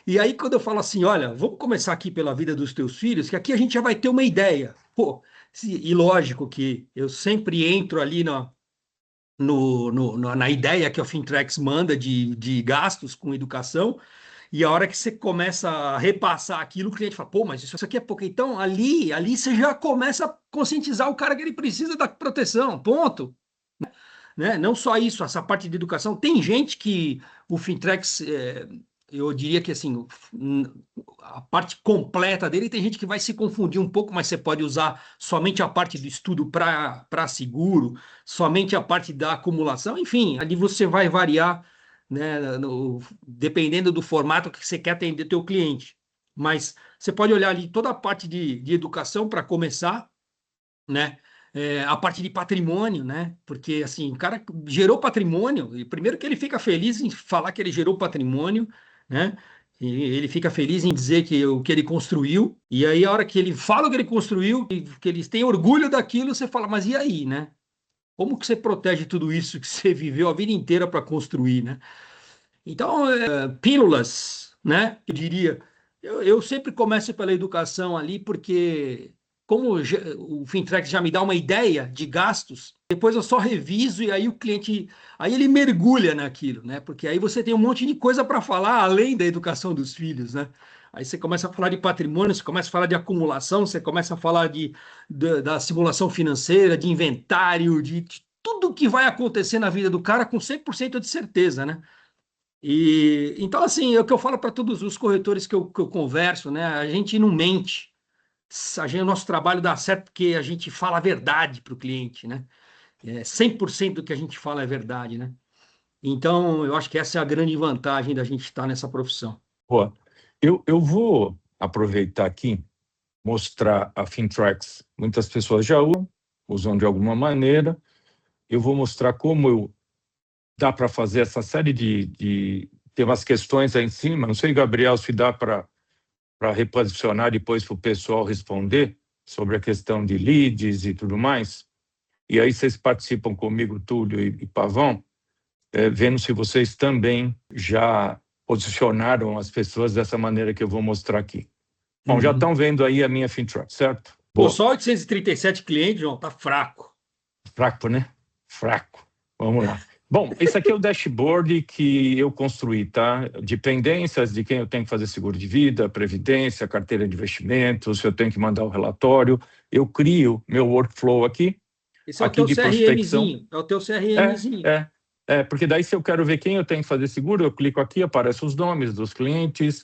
E aí, quando eu falo assim, olha, vamos começar aqui pela vida dos teus filhos, que aqui a gente já vai ter uma ideia. Pô, e lógico que eu sempre entro ali na ideia que a Fintrax manda de gastos com educação, e a hora que você começa a repassar aquilo, o cliente fala, pô, mas isso aqui é pouco. Então, ali você já começa a conscientizar o cara que ele precisa da proteção, ponto. Né? Não só isso, essa parte de educação. Tem gente que o Fintrex, eu diria que assim, a parte completa dele, tem gente que vai se confundir um pouco, mas você pode usar somente a parte do estudo para seguro, somente a parte da acumulação, enfim, ali você vai variar, né, dependendo do formato que você quer atender teu cliente. Mas você pode olhar ali toda a parte de educação para começar, né? A parte de patrimônio, né? Porque assim, o cara gerou patrimônio, e primeiro que ele fica feliz em falar que ele gerou patrimônio, né? E ele fica feliz em dizer que o que ele construiu, e aí a hora que ele fala o que ele construiu, que eles têm orgulho daquilo, você fala, mas e aí, né? Como que você protege tudo isso que você viveu a vida inteira para construir, né? Então, pílulas, né? Eu diria, eu sempre começo pela educação ali, porque como o Fintrex já me dá uma ideia de gastos, depois eu só reviso e aí o cliente, aí ele mergulha naquilo, né? Porque aí você tem um monte de coisa para falar além da educação dos filhos, né? Aí você começa a falar de patrimônio, você começa a falar de acumulação, você começa a falar da simulação financeira, de inventário, de tudo que vai acontecer na vida do cara com 100% de certeza, né? E então, assim, é o que eu falo para todos os corretores que eu converso, né? A gente não mente. O nosso trabalho dá certo porque a gente fala a verdade para o cliente, né? 100% do que a gente fala é verdade, né? Então, eu acho que essa é a grande vantagem da gente estar nessa profissão. Pô, eu vou aproveitar aqui, mostrar a Fintrax. Muitas pessoas já usam de alguma maneira. Eu vou mostrar como dá para fazer essa série tem umas questões aí em cima. Não sei, Gabriel, se dá para reposicionar depois para o pessoal responder sobre a questão de leads e tudo mais. E aí vocês participam comigo, Túlio e Pavão, vendo se vocês também já posicionaram as pessoas dessa maneira que eu vou mostrar aqui. Bom, já estão vendo aí a minha Fintrax, certo? Pô, só 837 clientes, João, tá fraco. Fraco, né? Fraco. Vamos lá. Bom, esse aqui é o dashboard que eu construí, tá? Dependências de quem eu tenho que fazer seguro de vida, previdência, carteira de investimentos, se eu tenho que mandar o relatório. Eu crio meu workflow aqui. Esse é o teu CRMzinho. É o teu CRMzinho. Porque daí se eu quero ver quem eu tenho que fazer seguro, eu clico aqui, aparecem os nomes dos clientes,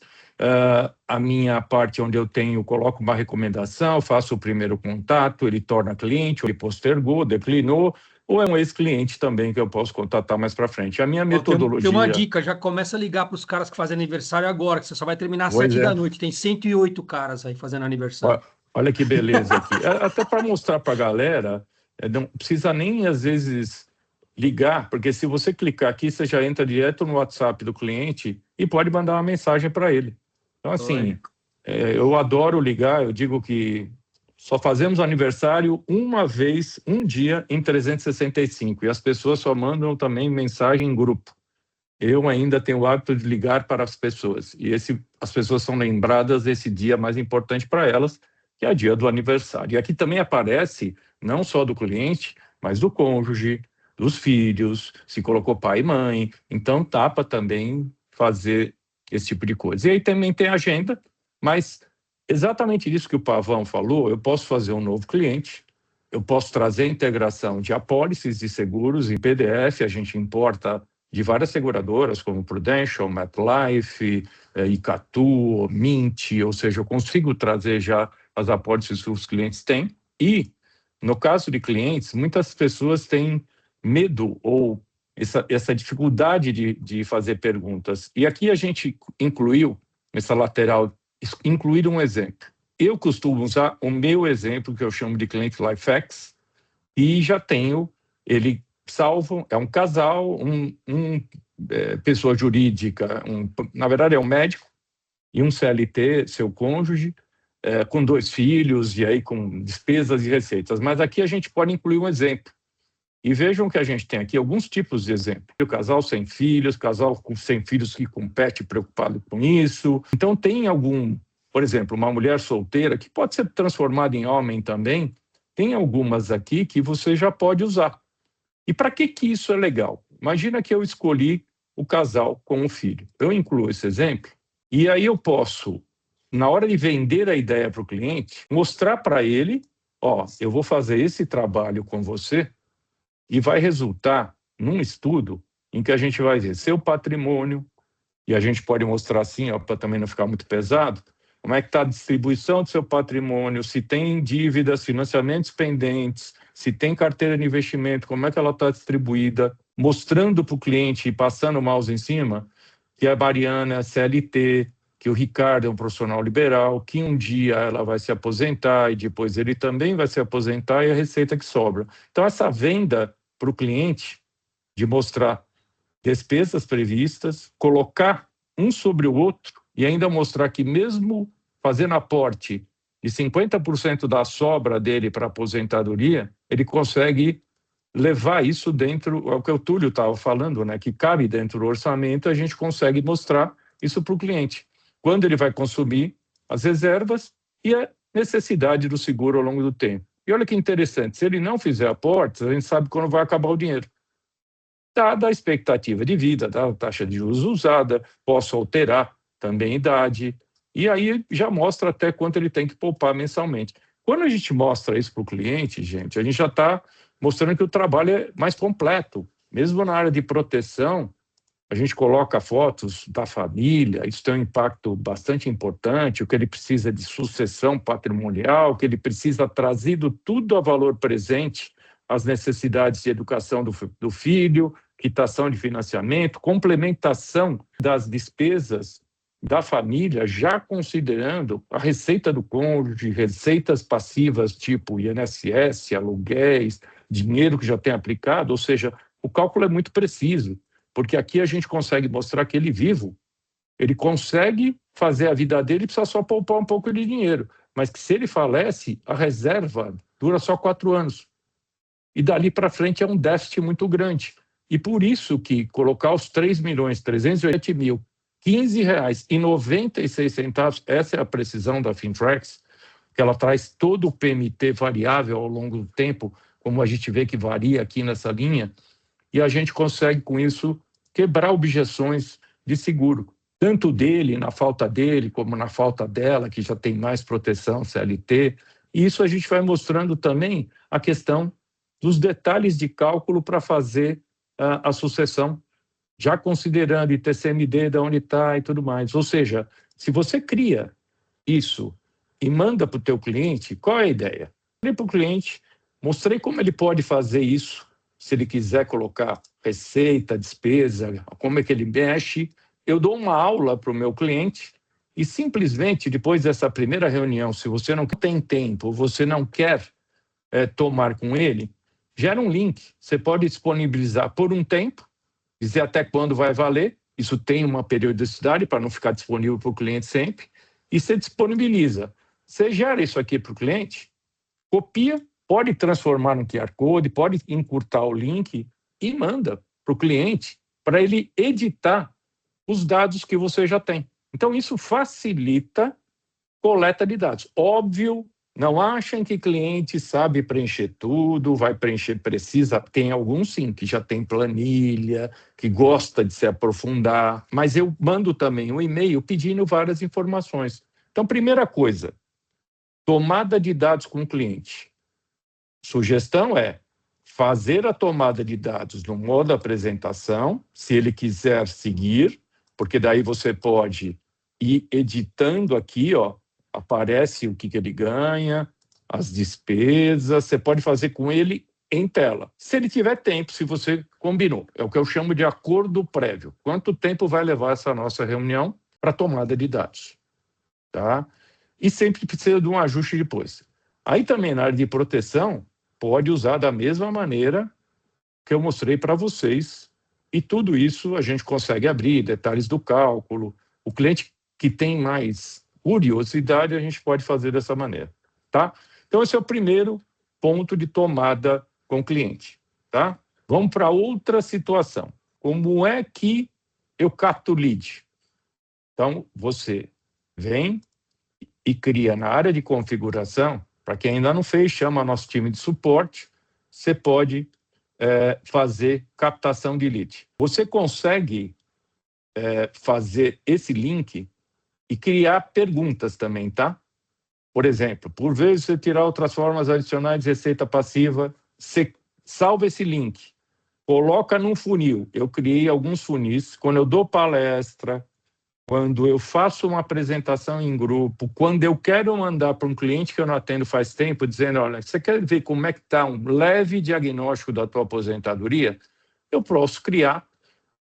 a minha parte onde eu coloco uma recomendação, faço o primeiro contato, ele torna cliente, ele postergou, declinou, ou é um ex-cliente também que eu posso contatar mais para frente. A minha metodologia... Tem uma dica, já começa a ligar para os caras que fazem aniversário agora, que você só vai terminar às 7 da noite. Tem 108 caras aí fazendo aniversário. Olha que beleza aqui. Até para mostrar para a galera, não precisa nem, às vezes, ligar, porque se você clicar aqui, você já entra direto no WhatsApp do cliente e pode mandar uma mensagem para ele. Então, assim, eu adoro ligar, eu digo que só fazemos aniversário uma vez, um dia em 365, e as pessoas só mandam também mensagem em grupo. Eu ainda tenho o hábito de ligar para as pessoas, e as pessoas são lembradas desse dia mais importante para elas, que é o dia do aniversário. E aqui também aparece, não só do cliente, mas do cônjuge, dos filhos, se colocou pai e mãe, então dá para também fazer esse tipo de coisa. E aí também tem agenda, mas exatamente isso que o Pavão falou, eu posso fazer um novo cliente, eu posso trazer a integração de apólices de seguros em PDF, a gente importa de várias seguradoras, como Prudential, MetLife, Icatu, Mint, ou seja, eu consigo trazer já as apólices que os clientes têm. E, no caso de clientes, muitas pessoas têm medo ou essa dificuldade de fazer perguntas. E aqui a gente incluiu, nessa lateral, incluir um exemplo. Eu costumo usar o meu exemplo, que eu chamo de cliente LifeX, e já tenho ele salvo, é um casal, pessoa jurídica, na verdade é um médico, e um CLT, seu cônjuge, com 2 filhos, e aí com despesas e receitas. Mas aqui a gente pode incluir um exemplo. E vejam que a gente tem aqui alguns tipos de exemplos. O casal sem filhos, casal sem filhos que compete preocupado com isso. Então tem por exemplo, uma mulher solteira, que pode ser transformada em homem também, tem algumas aqui que você já pode usar. E para que isso é legal? Imagina que eu escolhi o casal com o filho. Eu incluo esse exemplo e aí eu posso, na hora de vender a ideia para o cliente, mostrar para ele, eu vou fazer esse trabalho com você e vai resultar num estudo em que a gente vai ver seu patrimônio, e a gente pode mostrar assim, para também não ficar muito pesado, como é que está a distribuição do seu patrimônio, se tem dívidas, financiamentos pendentes, se tem carteira de investimento, como é que ela está distribuída, mostrando para o cliente e passando o mouse em cima que a Mariana é CLT, que o Ricardo é um profissional liberal, que um dia ela vai se aposentar e depois ele também vai se aposentar e a receita que sobra. Então, essa venda para o cliente de mostrar despesas previstas, colocar um sobre o outro e ainda mostrar que mesmo fazendo aporte de 50% da sobra dele para a aposentadoria, ele consegue levar isso dentro, é o que o Túlio estava falando, né, que cabe dentro do orçamento, a gente consegue mostrar isso para o cliente. Quando ele vai consumir as reservas e a necessidade do seguro ao longo do tempo. E olha que interessante, se ele não fizer aportes, a gente sabe quando vai acabar o dinheiro. Dada a expectativa de vida, da taxa de juros usada, posso alterar também a idade, e aí já mostra até quanto ele tem que poupar mensalmente. Quando a gente mostra isso para o cliente, gente, a gente já está mostrando que o trabalho é mais completo. Mesmo na área de proteção, a gente coloca fotos da família, isso tem um impacto bastante importante, o que ele precisa de sucessão patrimonial, o que ele precisa trazido tudo a valor presente, as necessidades de educação do filho, quitação de financiamento, complementação das despesas da família, já considerando a receita do cônjuge, receitas passivas tipo INSS, aluguéis, dinheiro que já tem aplicado, ou seja, o cálculo é muito preciso, porque aqui a gente consegue mostrar que ele vivo, ele consegue fazer a vida dele, precisa só poupar um pouco de dinheiro, mas que se ele falece, a reserva dura só 4 anos. E dali para frente é um déficit muito grande. E por isso que colocar os R$3.308.015,96, essa é a precisão da Fintrax, que ela traz todo o PMT variável ao longo do tempo, como a gente vê que varia aqui nessa linha, e a gente consegue com isso quebrar objeções de seguro, tanto dele, na falta dele, como na falta dela, que já tem mais proteção, CLT. E isso a gente vai mostrando também a questão dos detalhes de cálculo para fazer a sucessão, já considerando ITCMD, de onde está e tudo mais. Ou seja, se você cria isso e manda para o teu cliente, qual é a ideia? Falei para o cliente, mostrei como ele pode fazer isso, se ele quiser colocar receita, despesa, como é que ele mexe. Eu dou uma aula para o meu cliente e simplesmente, depois dessa primeira reunião, se você não tem tempo, você não quer tomar com ele, gera um link. Você pode disponibilizar por um tempo, dizer até quando vai valer, isso tem uma periodicidade para não ficar disponível para o cliente sempre, e você disponibiliza. Você gera isso aqui para o cliente, copia, pode transformar no QR Code, pode encurtar o link e manda para o cliente para ele editar os dados que você já tem. Então, isso facilita coleta de dados. Óbvio, não achem que cliente sabe preencher tudo, vai preencher, precisa. Tem alguns, sim, que já tem planilha, que gosta de se aprofundar, mas eu mando também um e-mail pedindo várias informações. Então, primeira coisa, tomada de dados com o cliente. Sugestão é fazer a tomada de dados no modo apresentação, se ele quiser seguir, porque daí você pode ir editando aqui, ó, aparece o que ele ganha, as despesas, você pode fazer com ele em tela. Se ele tiver tempo, se você combinou. É o que eu chamo de acordo prévio. Quanto tempo vai levar essa nossa reunião para tomada de dados? Tá? E sempre precisa de um ajuste depois. Aí também na área de proteção, pode usar da mesma maneira que eu mostrei para vocês. E tudo isso a gente consegue abrir, detalhes do cálculo. O cliente que tem mais curiosidade, a gente pode fazer dessa maneira, tá? Então, esse é o primeiro ponto de tomada com o cliente, tá? Vamos para outra situação. Como é que eu capto lead? Então, você vem e cria na área de configuração, para quem ainda não fez, chama nosso time de suporte, você pode fazer captação de lead. Você consegue fazer esse link e criar perguntas também, tá? Por exemplo, por vezes você tirar outras formas adicionais de receita passiva, você salva esse link, coloca num funil. Eu criei alguns funis. Quando eu dou palestra, quando eu faço uma apresentação em grupo, quando eu quero mandar para um cliente que eu não atendo faz tempo, dizendo, olha, você quer ver como é que está um leve diagnóstico da tua aposentadoria? Eu posso criar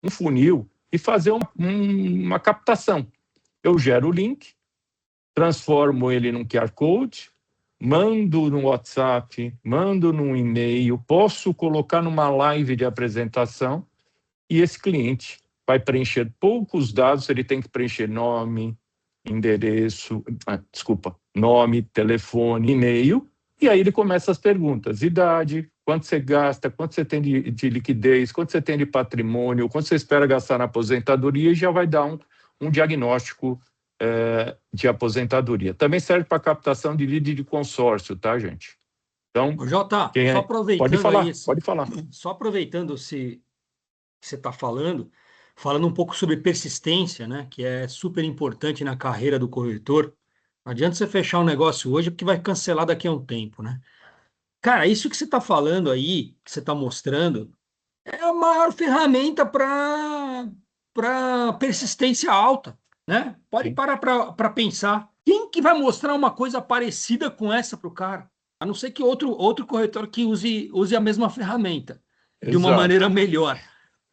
um funil e fazer uma captação. Eu gero o link, transformo ele num QR Code, mando no WhatsApp, mando num e-mail, posso colocar numa live de apresentação e esse cliente vai preencher poucos dados, ele tem que preencher nome, nome, telefone, e-mail, e aí ele começa as perguntas, idade, quanto você gasta, quanto você tem de liquidez, quanto você tem de patrimônio, quanto você espera gastar na aposentadoria, e já vai dar um diagnóstico de aposentadoria. Também serve para captação de lead de consórcio, tá, gente? Então, Jota, só aproveitando pode falar, aí, pode falar. Só aproveitando que você está falando um pouco sobre persistência, né? Que é super importante na carreira do corretor. Não adianta você fechar um negócio hoje porque vai cancelar daqui a um tempo, né? Cara, isso que você está falando aí, que você está mostrando, é a maior ferramenta para persistência alta, né? Pode Sim. parar para pensar. Quem que vai mostrar uma coisa parecida com essa para o cara? A não ser que outro corretor que use a mesma ferramenta de uma Exato. maneira melhor.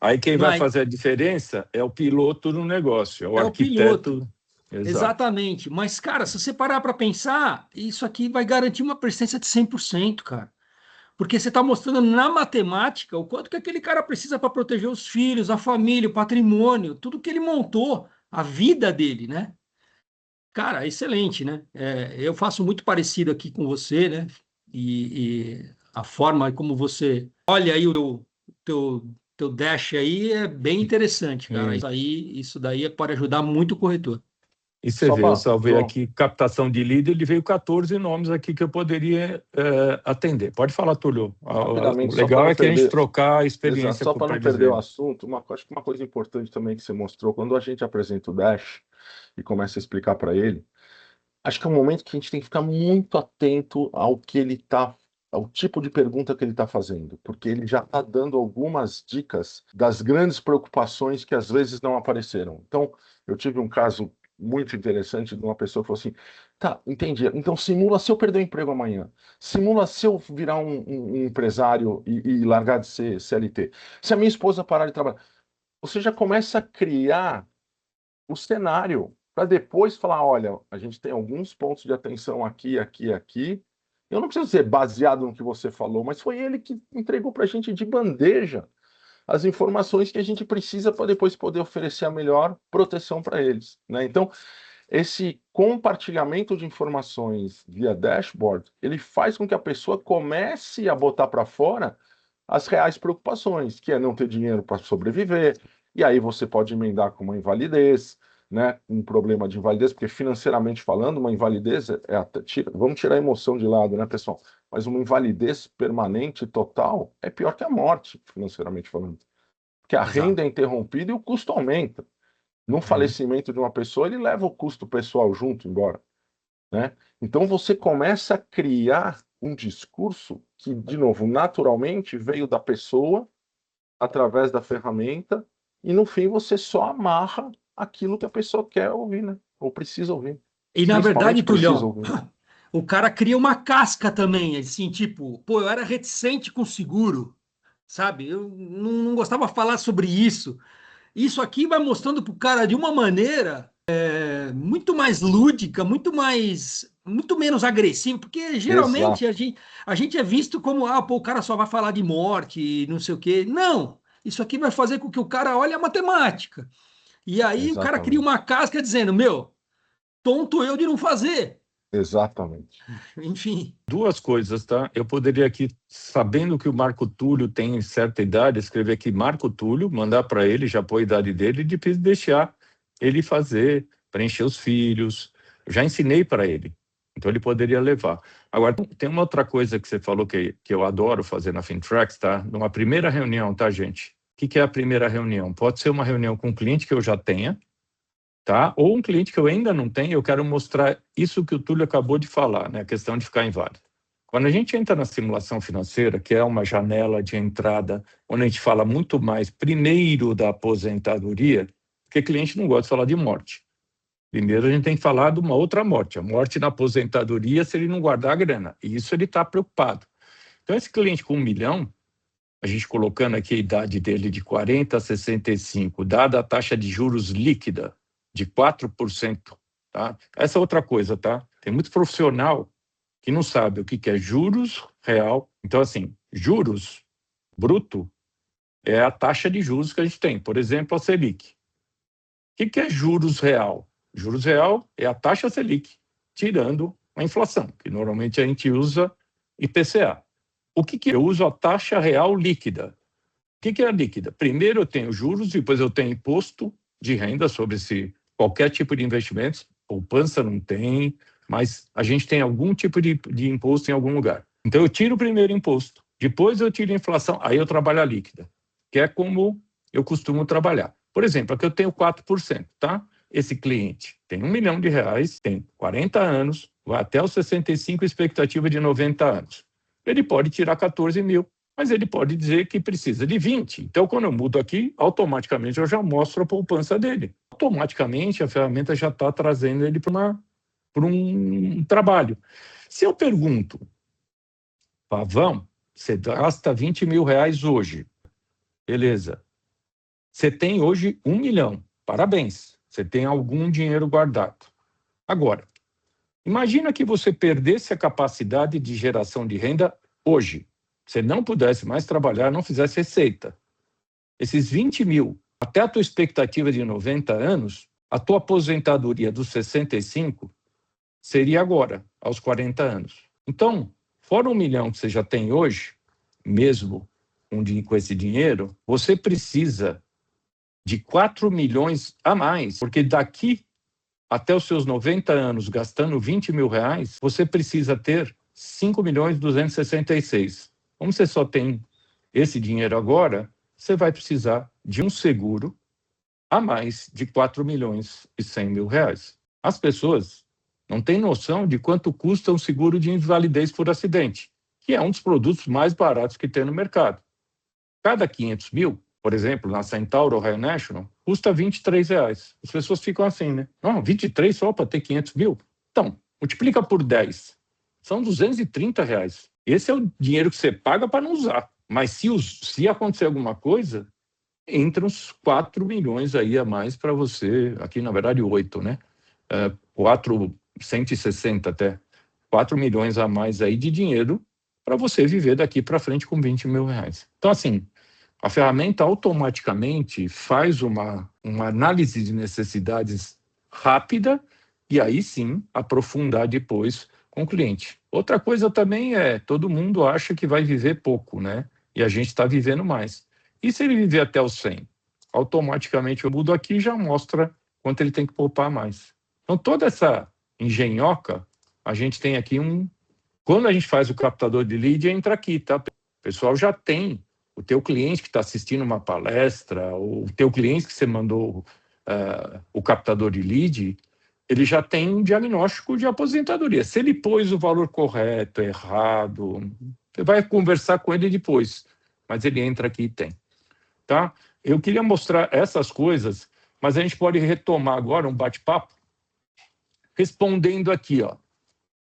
Aí quem vai fazer a diferença é o piloto no negócio, é o arquiteto. Piloto. Exatamente. Mas, cara, se você parar para pensar, isso aqui vai garantir uma persistência de 100%, cara. Porque você está mostrando na matemática o quanto que aquele cara precisa para proteger os filhos, a família, o patrimônio, tudo que ele montou, a vida dele, né? Cara, excelente, né? Eu faço muito parecido aqui com você, né? E a forma como você olha aí o teu dash aí é bem interessante, cara. Isso daí pode ajudar muito o corretor. E você vê, eu salvei aqui captação de lead, ele veio 14 nomes aqui que eu poderia atender. Pode falar, Túlio. O legal é que a gente trocar a experiência. Só para não perder o assunto, acho que uma coisa importante também que você mostrou, quando a gente apresenta o Dash e começa a explicar para ele, acho que é um momento que a gente tem que ficar muito atento ao que ele está, ao tipo de pergunta que ele está fazendo, porque ele já está dando algumas dicas das grandes preocupações que às vezes não apareceram. Então, eu tive um caso muito interessante de uma pessoa que falou assim, tá, entendi, então simula se eu perder o emprego amanhã, simula se eu virar um empresário e largar de ser CLT, se a minha esposa parar de trabalhar. Você já começa a criar o cenário para depois falar, olha, a gente tem alguns pontos de atenção aqui, aqui, aqui. Eu não preciso dizer baseado no que você falou, mas foi ele que entregou para a gente de bandeja as informações que a gente precisa para depois poder oferecer a melhor proteção para eles, né? Então, esse compartilhamento de informações via dashboard, ele faz com que a pessoa comece a botar para fora as reais preocupações, que é não ter dinheiro para sobreviver, e aí você pode emendar com uma invalidez, né, um problema de invalidez, porque financeiramente falando, uma invalidez vamos tirar a emoção de lado, né, pessoal? Mas uma invalidez permanente, total, é pior que a morte, financeiramente falando. Porque a renda é interrompida e o custo aumenta. No falecimento de uma pessoa, ele leva o custo pessoal junto embora, né? Então você começa a criar um discurso que, de novo, naturalmente veio da pessoa, através da ferramenta, e no fim você só amarra aquilo que a pessoa quer ouvir, né? Ou precisa ouvir. E na verdade, Principalmente precisa Tulhão, ouvir. o cara cria uma casca também, assim, tipo, pô, eu era reticente com seguro, sabe? Eu não gostava de falar sobre isso. Isso aqui vai mostrando pro cara de uma maneira muito mais lúdica, muito menos agressiva, porque geralmente Exato. a gente é visto como, ah, pô, o cara só vai falar de morte, não sei o quê. Não, isso aqui vai fazer com que o cara olhe a matemática. E aí o cara cria Exatamente. uma casca dizendo, meu, tonto eu de não fazer. Exatamente. Enfim. Duas coisas, tá? Eu poderia aqui, sabendo que o Marco Túlio tem certa idade, escrever aqui Marco Túlio, mandar para ele, já pôr a idade dele, e depois deixar ele fazer, preencher os filhos. Eu já ensinei para ele, então ele poderia levar. Agora, tem uma outra coisa que você falou que eu adoro fazer na Fintrax, tá? Numa primeira reunião, tá, gente? O que é a primeira reunião? Pode ser uma reunião com um cliente que eu já tenha, tá? Ou um cliente que eu ainda não tenho, eu quero mostrar isso que o Túlio acabou de falar, né? A questão de ficar inválido. Quando a gente entra na simulação financeira, que é uma janela de entrada, onde a gente fala muito mais primeiro da aposentadoria, porque cliente não gosta de falar de morte. Primeiro a gente tem que falar de uma outra morte, a morte na aposentadoria se ele não guardar a grana. E isso ele está preocupado. Então esse cliente com 1 milhão, a gente colocando aqui a idade dele de 40 a 65, dada a taxa de juros líquida de 4%, tá? Essa é outra coisa, tá? Tem muito profissional que não sabe o que é juros real. Então, assim, juros bruto é a taxa de juros que a gente tem. Por exemplo, a Selic. O que é juros real? Juros real é a taxa Selic, tirando a inflação, que normalmente a gente usa IPCA. O que eu uso? A taxa real líquida. O que é a líquida? Primeiro eu tenho juros, depois eu tenho imposto de renda sobre qualquer tipo de investimentos. Poupança não tem, mas a gente tem algum tipo de imposto em algum lugar. Então eu tiro o primeiro imposto, depois eu tiro a inflação, aí eu trabalho a líquida, que é como eu costumo trabalhar. Por exemplo, aqui eu tenho 4%, tá? Esse cliente tem R$1 milhão, tem 40 anos, vai até os 65, expectativa de 90 anos. Ele pode tirar 14 mil, mas ele pode dizer que precisa de 20. Então, quando eu mudo aqui, automaticamente eu já mostro a poupança dele. Automaticamente a ferramenta já está trazendo ele para um trabalho. Se eu pergunto, Pavão, você gasta R$20 mil hoje, beleza. Você tem hoje 1 milhão, parabéns, você tem algum dinheiro guardado. Agora, imagina que você perdesse a capacidade de geração de renda hoje. Você não pudesse mais trabalhar, não fizesse receita. Esses 20 mil, até a tua expectativa de 90 anos, a tua aposentadoria dos 65 seria agora, aos 40 anos. Então, fora 1 milhão que você já tem hoje, mesmo com esse dinheiro, você precisa de 4 milhões a mais, porque daqui até os seus 90 anos, gastando R$20 mil, você precisa ter 5.266. Como você só tem esse dinheiro agora, você vai precisar de um seguro a mais de R$4.100.000. As pessoas não têm noção de quanto custa um seguro de invalidez por acidente, que é um dos produtos mais baratos que tem no mercado. Cada 500 mil, por exemplo, na Centauro ou Raio National, custa R$23. As pessoas ficam assim, né? Não, 23 só para ter 500 mil? Então, multiplica por 10. São R$230. Esse é o dinheiro que você paga para não usar. Mas se acontecer alguma coisa, entra uns 4 milhões aí a mais para você. Aqui, na verdade, 8, né? 160 até. 4 milhões a mais aí de dinheiro para você viver daqui para frente com R$20 mil. Então, assim, a ferramenta automaticamente faz uma análise de necessidades rápida e aí sim aprofundar depois com o cliente. Outra coisa também todo mundo acha que vai viver pouco, né? E a gente está vivendo mais. E se ele viver até os 100? Automaticamente eu mudo aqui e já mostra quanto ele tem que poupar mais. Então, toda essa engenhoca, a gente tem aqui Quando a gente faz o captador de lead, entra aqui, tá? O pessoal já tem o teu cliente que está assistindo uma palestra, ou o teu cliente que você mandou o captador de lead, ele já tem um diagnóstico de aposentadoria. Se ele pôs o valor correto, errado, você vai conversar com ele depois, mas ele entra aqui e tem. Tá? Eu queria mostrar essas coisas, mas a gente pode retomar agora um bate-papo respondendo aqui, ó.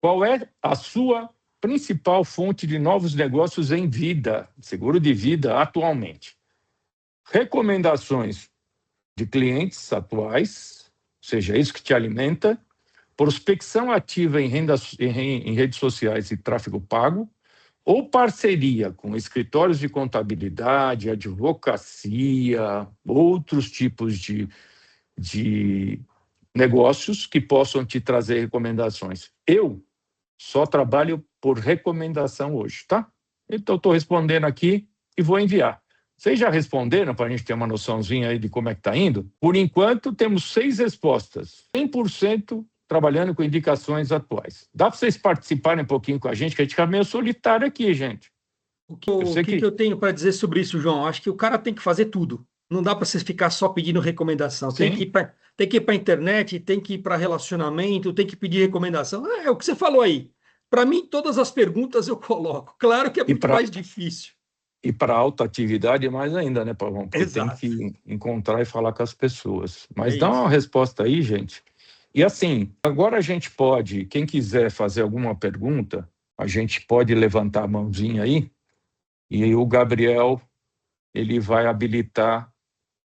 Qual é a sua principal fonte de novos negócios em vida, seguro de vida atualmente? Recomendações de clientes atuais, ou seja, isso que te alimenta, prospecção ativa em redes sociais e tráfego pago, ou parceria com escritórios de contabilidade, advocacia, outros tipos de negócios que possam te trazer recomendações. Eu só trabalho por recomendação hoje, tá? Então, estou respondendo aqui e vou enviar. Vocês já responderam para a gente ter uma noçãozinha aí de como é que está indo? Por enquanto, temos 6 respostas. 100% trabalhando com indicações atuais. Dá para vocês participarem um pouquinho com a gente, que a gente fica meio solitário aqui, gente. O que eu tenho para dizer sobre isso, João? Acho que o cara tem que fazer tudo. Não dá para você ficar só pedindo recomendação. Sim. Tem que ir para a internet, tem que ir para relacionamento, tem que pedir recomendação. É o que você falou aí. Para mim, todas as perguntas eu coloco. Claro que é muito mais difícil. E para alta atividade, mais ainda, né, Pavão? Porque Exato. tem que encontrar e falar com as pessoas. Mas dá uma resposta aí, gente. E assim, agora a gente pode, quem quiser fazer alguma pergunta, a gente pode levantar a mãozinha aí, e aí o Gabriel, ele vai habilitar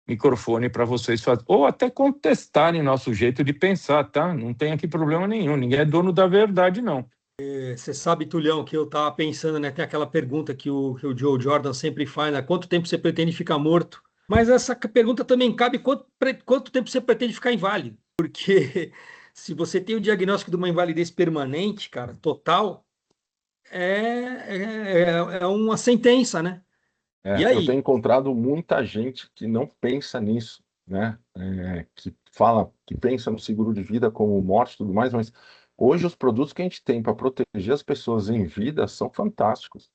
microfone para vocês fazerem, ou até contestarem nosso jeito de pensar, tá? Não tem aqui problema nenhum, ninguém é dono da verdade, não. Você sabe, Tulhão, que eu estava pensando, né? Tem aquela pergunta que o Joe Jordan sempre faz, né? Quanto tempo você pretende ficar morto? Mas essa pergunta também cabe quanto tempo você pretende ficar inválido? Porque se você tem o diagnóstico de uma invalidez permanente, cara, total, é uma sentença, né? E aí? Eu tenho encontrado muita gente que não pensa nisso, né? Que pensa no seguro de vida como morte e tudo mais, mas hoje os produtos que a gente tem para proteger as pessoas em vida são fantásticos.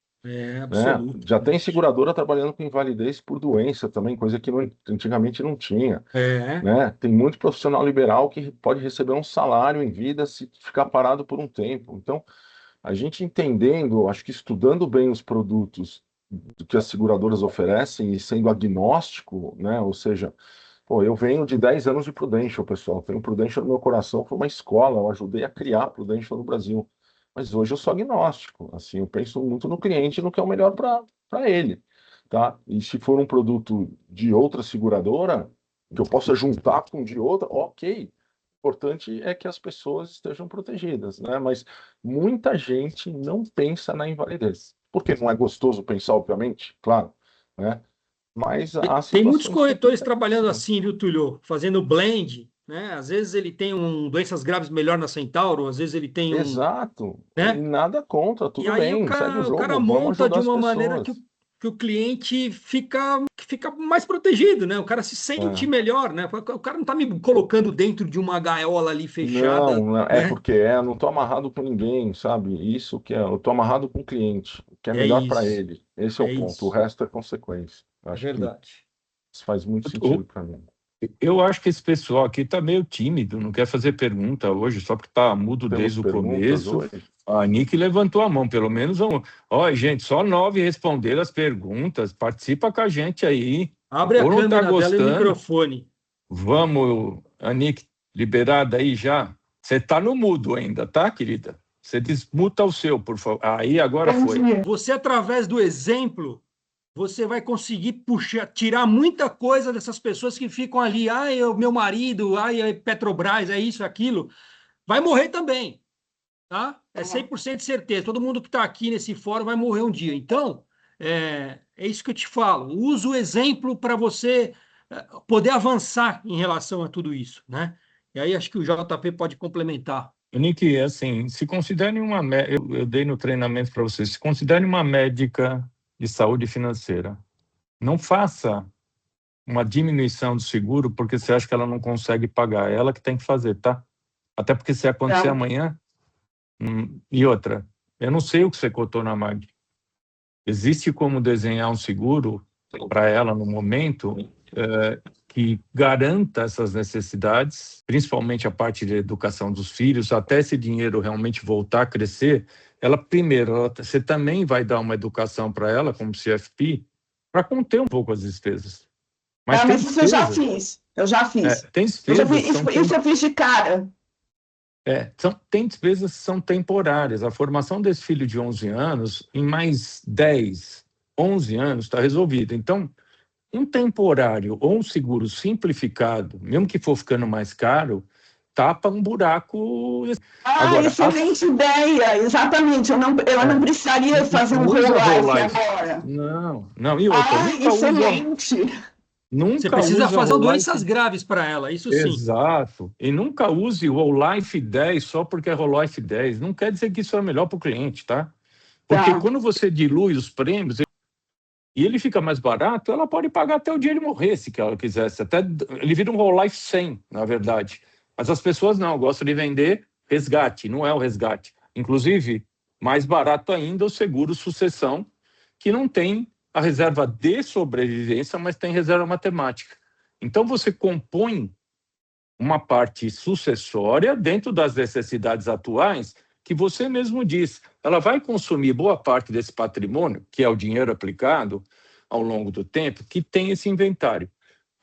Absoluto. Já tem seguradora trabalhando com invalidez por doença também, coisa que antigamente não tinha. Né? Tem muito profissional liberal que pode receber um salário em vida se ficar parado por um tempo. Então, a gente entendendo, acho que estudando bem os produtos que as seguradoras oferecem e sendo agnóstico, né? Ou seja, eu venho de 10 anos de Prudential, pessoal. Tenho Prudential no meu coração, foi uma escola, eu ajudei a criar Prudential no Brasil. Mas hoje eu sou agnóstico, assim, eu penso muito no cliente, no que é o melhor para ele, tá? E se for um produto de outra seguradora, que eu possa juntar com de outra, ok. O importante é que as pessoas estejam protegidas, né? Mas muita gente não pensa na invalidez. Porque não é gostoso pensar, obviamente, claro, né? Mas tem muitos corretores trabalhando assim, viu, Tulio? Fazendo blend, né? Às vezes ele tem doenças graves melhor na Centauro, às vezes ele tem Exato. né? E nada contra, tudo e aí bem, segue o jogo, o cara vamos monta ajudar de as uma maneira pessoas. que o cliente fica mais protegido, né? O cara se sente melhor, né? O cara não está me colocando dentro de uma gaiola ali fechada. Não, porque eu não estou amarrado com ninguém, sabe? Isso que eu estou amarrado com o cliente, que é melhor para ele. Esse é o ponto, o resto é consequência. Acho verdade. que isso faz muito sentido para mim. Eu acho que esse pessoal aqui está meio tímido, não quer fazer pergunta hoje, só porque está mudo desde o começo. Hoje? A Nick levantou a mão, pelo menos. Olha, gente, só 9 responderam as perguntas. Participa com a gente aí. Abre a câmera dela e o microfone. Vamos, a Nick, liberada aí já. Você está no mudo ainda, tá, querida? Você desmuta o seu, por favor. Aí, agora foi. Você, através do exemplo, você vai conseguir tirar muita coisa dessas pessoas que ficam ali. Ai, o meu marido, ai, Petrobras, é isso, aquilo. Vai morrer também. Tá? É 100% de certeza. Todo mundo que está aqui nesse fórum vai morrer um dia. Então, é isso que eu te falo. Usa o exemplo para você poder avançar em relação a tudo isso, né? E aí acho que o JP pode complementar. Nick, assim, se considere eu dei no treinamento para vocês, se considere uma médica de saúde financeira. Não faça uma diminuição do seguro porque você acha que ela não consegue pagar. É ela que tem que fazer, tá? Até porque se acontecer amanhã... E outra, eu não sei o que você cotou na Mag. Existe como desenhar um seguro para ela no momento que garanta essas necessidades, principalmente a parte de educação dos filhos, até esse dinheiro realmente voltar a crescer. Você também vai dar uma educação para ela, como CFP, para conter um pouco as despesas. Mas isso eu já fiz. Tem despesas. Isso eu fiz de cara. Tem despesas que são temporárias. A formação desse filho de 11 anos, em mais 10, 11 anos, está resolvida. Então, um temporário ou um seguro simplificado, mesmo que for ficando mais caro, tapa um buraco. Agora, excelente ideia, exatamente. Eu não precisaria fazer um whole life agora. Não. E outra, excelente. Você precisa fazer doenças graves para ela, isso sim. Exato. E nunca use o Whole Life 10 só porque é Whole Life 10. Não quer dizer que isso é melhor para o cliente, tá? Porque quando você dilui os prêmios e ele fica mais barato, ela pode pagar até o dia de morrer, se ela quisesse. Até ele vira um Whole Life 100, na verdade. Mas as pessoas não, gostam de vender resgate, não é o resgate. Inclusive, mais barato ainda o seguro sucessão, que não tem a reserva de sobrevivência, mas tem reserva matemática. Então, você compõe uma parte sucessória dentro das necessidades atuais, que você mesmo diz, ela vai consumir boa parte desse patrimônio, que é o dinheiro aplicado ao longo do tempo, que tem esse inventário.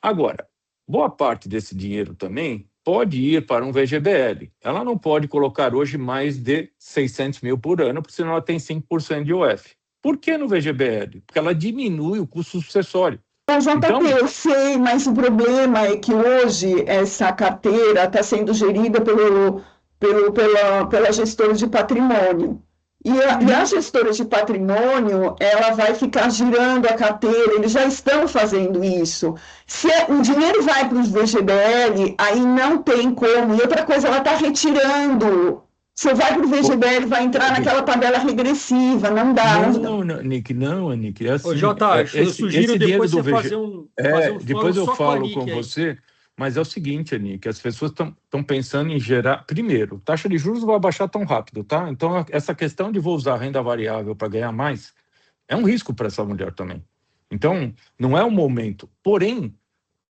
Agora, boa parte desse dinheiro também pode ir para um VGBL. Ela não pode colocar hoje mais de 600 mil por ano, porque senão ela tem 5% de IOF. Por que no VGBL? Porque ela diminui o custo sucessório. JP, eu sei, mas o problema é que hoje essa carteira está sendo gerida pela gestora de patrimônio. E a gestora de patrimônio, ela vai ficar girando a carteira, eles já estão fazendo isso. Se o dinheiro vai para os VGBL, aí não tem como. E outra coisa, ela está retirando. Se vai para o VGBL, vai entrar naquela tabela regressiva, não dá. Não, Nick. É assim, eu sugiro depois você fazer um depois eu falo com aí. você, mas é o seguinte, Nick, as pessoas estão pensando em gerar... Primeiro, taxa de juros não vai baixar tão rápido, tá? Então, essa questão de vou usar renda variável para ganhar mais é um risco para essa mulher também. Então, não é o momento. Porém,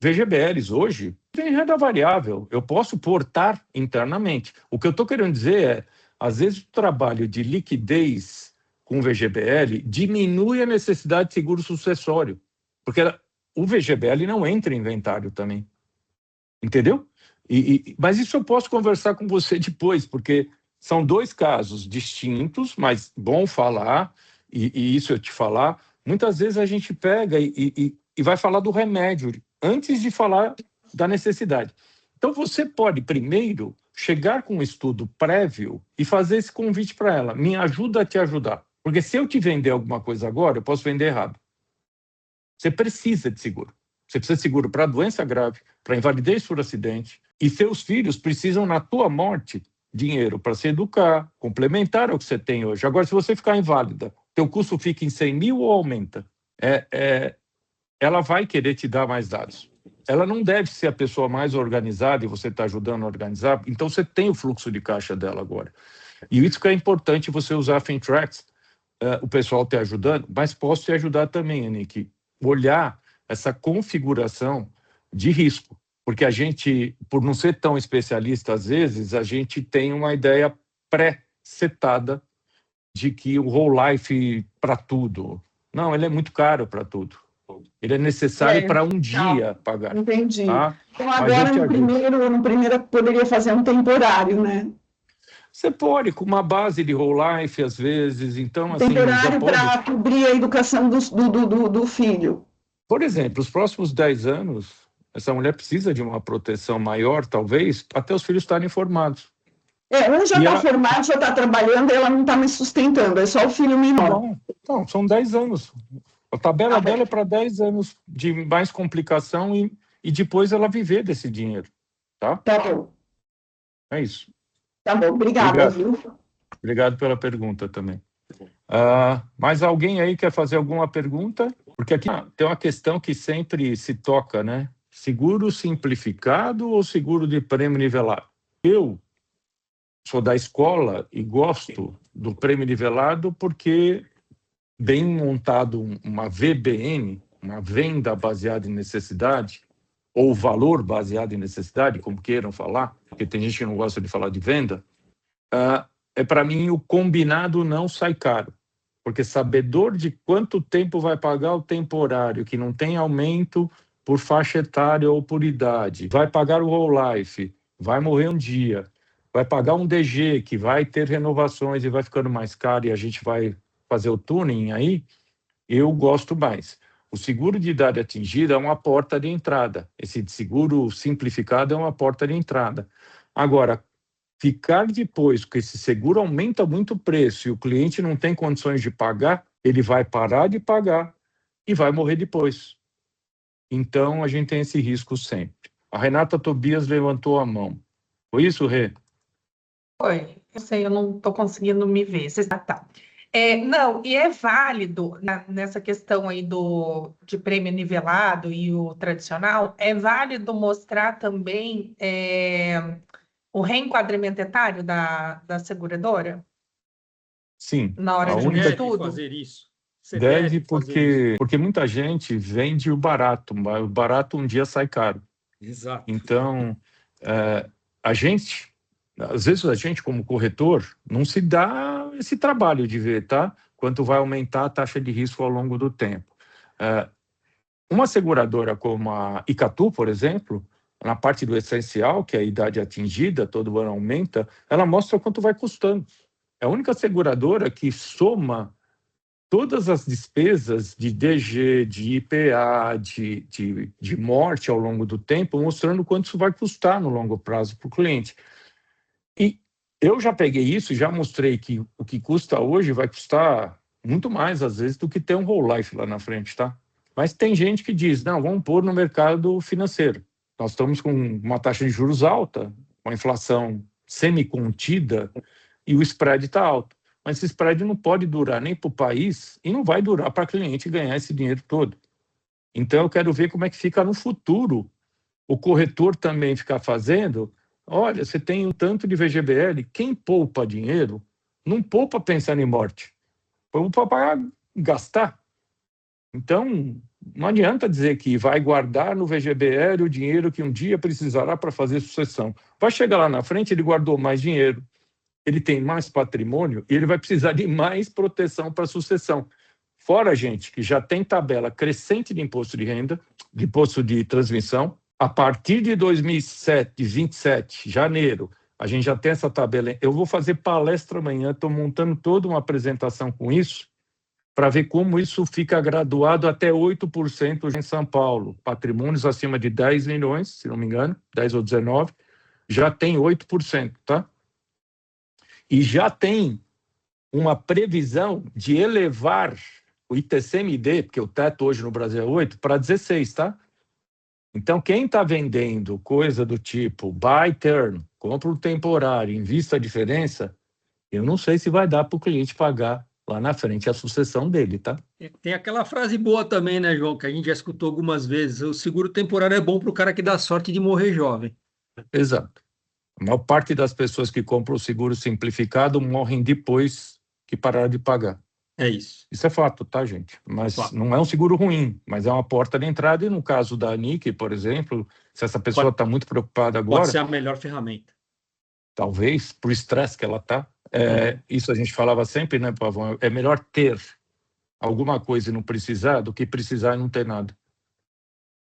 VGBLs hoje tem renda variável, eu posso portar internamente. O que eu estou querendo dizer é, às vezes o trabalho de liquidez com VGBL diminui a necessidade de seguro sucessório, porque o VGBL não entra em inventário também. Entendeu? Mas isso eu posso conversar com você depois, porque são dois casos distintos, mas bom falar, e isso eu te falar. Muitas vezes a gente pega e vai falar do remédio antes de falar da necessidade. Então, você pode primeiro chegar com um estudo prévio e fazer esse convite para ela. Me ajuda a te ajudar. Porque se eu te vender alguma coisa agora, eu posso vender errado. Você precisa de seguro. Você precisa de seguro para doença grave, para invalidez por acidente. E seus filhos precisam, na tua morte, dinheiro para se educar, complementar ao que você tem hoje. Agora, se você ficar inválida, teu custo fica em 100 mil ou aumenta? Ela vai querer te dar mais dados. Ela não deve ser a pessoa mais organizada e você está ajudando a organizar, então você tem o fluxo de caixa dela agora. E isso que é importante você usar a Fintrax, o pessoal te ajudando, mas posso te ajudar também, Nick, olhar essa configuração de risco, porque a gente, por não ser tão especialista às vezes, a gente tem uma ideia pré-setada de que o whole life para tudo. Não, ele é muito caro para tudo. Ele é necessário para um dia pagar. Entendi. Tá? Então, agora, no primeiro, poderia fazer um temporário, né? Você pode, com uma base de whole life, às vezes. Então, assim, temporário para cobrir a educação do filho. Por exemplo, os próximos 10 anos, essa mulher precisa de uma proteção maior, talvez, até os filhos estarem formados. Um já está formado, já está trabalhando, ela não está me sustentando, é só o filho menor. Não, são 10 anos. A tabela dela é para 10 anos de mais complicação e depois ela viver desse dinheiro. Tá Tá bom. É isso. Tá bom, obrigada, viu? Obrigado pela pergunta também. Mais alguém aí quer fazer alguma pergunta? Porque aqui tem uma questão que sempre se toca, né? Seguro simplificado ou seguro de prêmio nivelado? Eu sou da escola e gosto do prêmio nivelado porque, bem montado uma VBN, uma venda baseada em necessidade, ou valor baseado em necessidade, como queiram falar, porque tem gente que não gosta de falar de venda, para mim o combinado não sai caro, porque sabedor de quanto tempo vai pagar o temporário, que não tem aumento por faixa etária ou por idade, vai pagar o whole life, vai morrer um dia, vai pagar um DG, que vai ter renovações e vai ficando mais caro e a gente vai fazer o tuning aí, eu gosto mais. O seguro de idade atingida é uma porta de entrada. Esse seguro simplificado é uma porta de entrada. Agora, ficar depois que esse seguro aumenta muito o preço e o cliente não tem condições de pagar, ele vai parar de pagar e vai morrer depois. Então, a gente tem esse risco sempre. A Renata Tobias levantou a mão. Foi isso, Rê? Oi, eu sei, eu não estou conseguindo me ver. Tá. Não, e é válido nessa questão aí de prêmio nivelado e o tradicional, é válido mostrar também o reenquadramento etário da seguradora Sim. na hora A de única estudo? fazer isso. Você deve fazer isso. porque muita gente vende o barato, mas o barato um dia sai caro. Exato. Então, a gente, às vezes a gente como corretor, não se dá esse trabalho de ver, tá? Quanto vai aumentar a taxa de risco ao longo do tempo. Uma seguradora como a Icatu, por exemplo, na parte do essencial, que é a idade atingida, todo ano aumenta, ela mostra quanto vai custando. É a única seguradora que soma todas as despesas de DG, de IPA, de morte ao longo do tempo, mostrando quanto isso vai custar no longo prazo para o cliente. E eu já peguei isso e já mostrei que o que custa hoje vai custar muito mais, às vezes, do que ter um whole life lá na frente, tá? Mas tem gente que diz, não, vamos pôr no mercado financeiro. Nós estamos com uma taxa de juros alta, uma inflação semi-contida e o spread está alto. Mas esse spread não pode durar nem para o país e não vai durar para o cliente ganhar esse dinheiro todo. Então, eu quero ver como é que fica no futuro o corretor também ficar fazendo. Olha, você tem um tanto de VGBL, quem poupa dinheiro não poupa pensando em morte, poupa para gastar. Então, não adianta dizer que vai guardar no VGBL o dinheiro que um dia precisará para fazer sucessão. Vai chegar lá na frente, ele guardou mais dinheiro, ele tem mais patrimônio e ele vai precisar de mais proteção para a sucessão. Fora, gente, que já tem tabela crescente de imposto de renda, de imposto de transmissão. A partir de 2027, janeiro, a gente já tem essa tabela. Eu vou fazer palestra amanhã, estou montando toda uma apresentação com isso, para ver como isso fica graduado até 8% em São Paulo. Patrimônios acima de 10 milhões, se não me engano, 10 ou 19, já tem 8%, tá? E já tem uma previsão de elevar o ITCMD, porque o teto hoje no Brasil é 8, para 16, tá? Então, quem está vendendo coisa do tipo buy term, compra o temporário, invista a diferença, eu não sei se vai dar para o cliente pagar lá na frente a sucessão dele, tá? Tem aquela frase boa também, né, João, que a gente já escutou algumas vezes: o seguro temporário é bom para o cara que dá sorte de morrer jovem. Exato. A maior parte das pessoas que compram o seguro simplificado morrem depois que pararam de pagar. É isso. Isso é fato, tá, gente? Mas Fato. não é um seguro ruim, mas é uma porta de entrada. E no caso da Nick, por exemplo, se essa pessoa está muito preocupada agora, Pode ser a melhor ferramenta. talvez, por estresse que ela está, isso a gente falava sempre, né, Pavão? É melhor ter alguma coisa e não precisar do que precisar e não ter nada.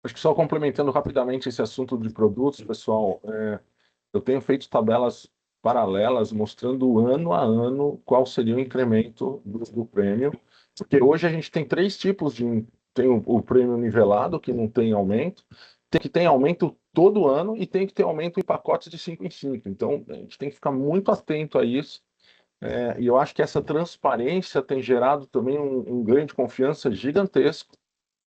Acho que só complementando rapidamente esse assunto de produtos, pessoal, eu tenho feito tabelas paralelas mostrando ano a ano qual seria o incremento do prêmio, porque hoje a gente tem 3 tipos de... Tem o prêmio nivelado, que não tem aumento, tem que ter aumento todo ano e tem que ter aumento em pacotes de 5 em 5. Então, a gente tem que ficar muito atento a isso. E eu acho que essa transparência tem gerado também um ganho de confiança gigantesco,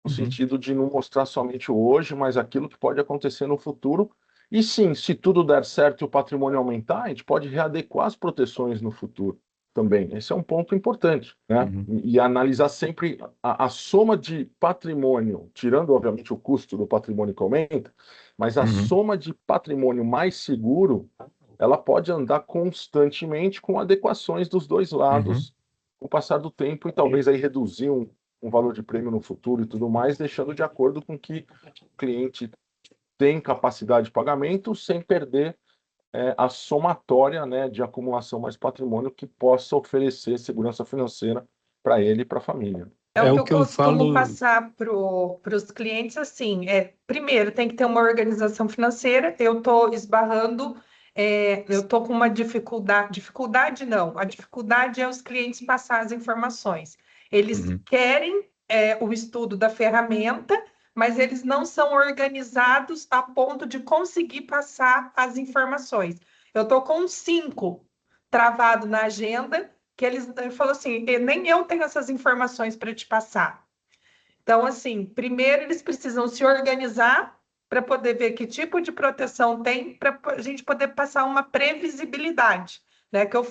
no sentido de não mostrar somente o hoje, mas aquilo que pode acontecer no futuro E sim, se tudo der certo e o patrimônio aumentar, a gente pode readequar as proteções no futuro também. Esse é um ponto importante, né? E analisar sempre a soma de patrimônio, tirando, obviamente, o custo do patrimônio que aumenta, mas a soma de patrimônio mais seguro, ela pode andar constantemente com adequações dos dois lados com o passar do tempo e talvez aí reduzir um valor de prêmio no futuro e tudo mais, deixando de acordo com que o cliente tem capacidade de pagamento sem perder a somatória, né, de acumulação mais patrimônio que possa oferecer segurança financeira para ele e para a família. É o que eu costumo passar para os clientes, assim, primeiro tem que ter uma organização financeira, eu estou esbarrando, eu estou com uma dificuldade não, a dificuldade é os clientes passar as informações. Eles querem o estudo da ferramenta, mas eles não são organizados a ponto de conseguir passar as informações. Eu estou com 5 travado na agenda, que ele falou assim, nem eu tenho essas informações para te passar. Então, assim, primeiro eles precisam se organizar para poder ver que tipo de proteção tem, para a gente poder passar uma previsibilidade, né? Que eu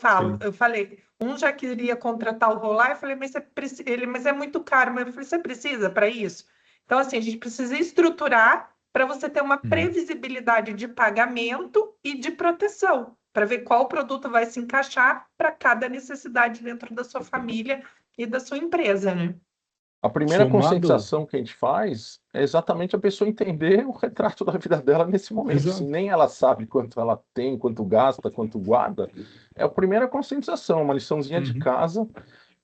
falei, um já queria contratar o Rolar, eu falei, mas é muito caro, mas eu falei, você precisa para isso? Então, assim, a gente precisa estruturar para você ter uma previsibilidade de pagamento e de proteção, para ver qual produto vai se encaixar para cada necessidade dentro da sua família e da sua empresa, né? A primeira conscientização que a gente faz é exatamente a pessoa entender o retrato da vida dela nesse momento. Se nem ela sabe quanto ela tem, quanto gasta, quanto guarda, é a primeira conscientização, uma liçãozinha de casa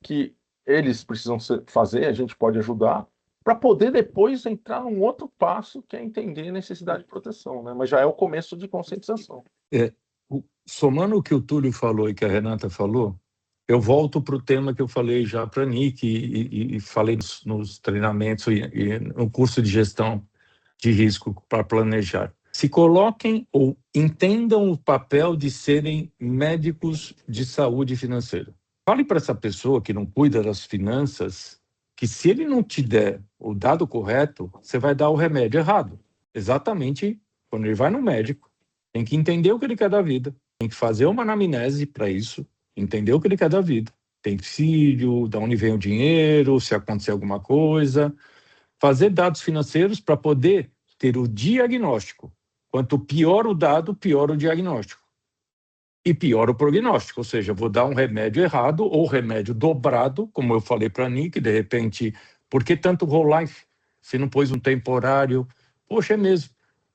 que eles precisam fazer, a gente pode ajudar, para poder depois entrar num outro passo, que é entender a necessidade de proteção, né? Mas já é o começo de conscientização. Somando o que o Túlio falou e que a Renata falou, eu volto para o tema que eu falei já para a Nick e falei nos treinamentos e no curso de gestão de risco para planejar. Se coloquem ou entendam o papel de serem médicos de saúde financeira. Fale para essa pessoa que não cuida das finanças que se ele não te der o dado correto, você vai dar o remédio errado. Exatamente quando ele vai no médico, tem que entender o que ele quer da vida, tem que fazer uma anamnese para isso, entender o que ele quer da vida. Tem filho, de onde vem o dinheiro, se acontecer alguma coisa. Fazer dados financeiros para poder ter o diagnóstico. Quanto pior o dado, pior o diagnóstico. E pior o prognóstico, ou seja, vou dar um remédio errado ou remédio dobrado, como eu falei para a Nick, de repente, por que tanto whole life? Se não pôs um temporário? Poxa, é mesmo.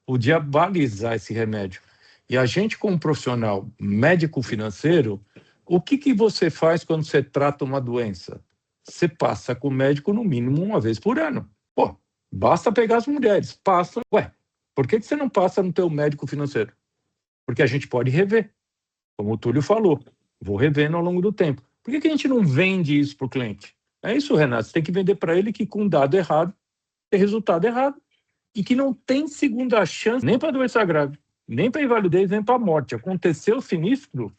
Podia balizar esse remédio. E a gente, como profissional médico financeiro, o que você faz quando você trata uma doença? Você passa com o médico no mínimo uma vez por ano. Pô, basta pegar as mulheres, passa. Ué, por que você não passa no teu médico financeiro? Porque a gente pode rever. Como o Túlio falou, vou revendo ao longo do tempo. Por que a gente não vende isso para o cliente? É isso, Renato, você tem que vender para ele que com dado errado, tem resultado errado. E que não tem segunda chance nem para doença grave, nem para invalidez, nem para morte. Aconteceu o sinistro,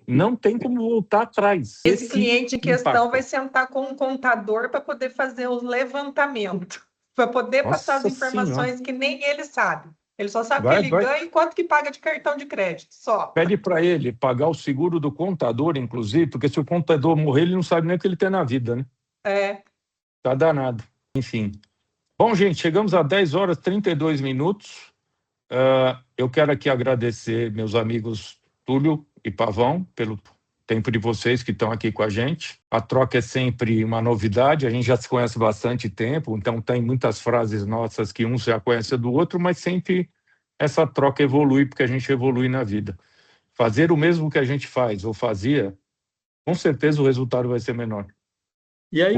não tem como voltar atrás. Esse cliente em questão vai sentar com um contador para poder fazer o levantamento, para poder passar as informações que nem ele sabe. Ele só sabe que ele ganha e quanto que paga de cartão de crédito, só. Pede para ele pagar o seguro do contador, inclusive, porque se o contador morrer, ele não sabe nem o que ele tem na vida, né? Tá danado. Enfim. Bom, gente, chegamos a 10 horas e 32 minutos. Eu quero aqui agradecer meus amigos Túlio e Pavão pelo tempo de vocês que estão aqui com a gente. A troca é sempre uma novidade, a gente já se conhece há bastante tempo, então tem muitas frases nossas que um já conhece do outro, mas sempre essa troca evolui, porque a gente evolui na vida. Fazer o mesmo que a gente faz ou fazia, com certeza o resultado vai ser menor. E aí,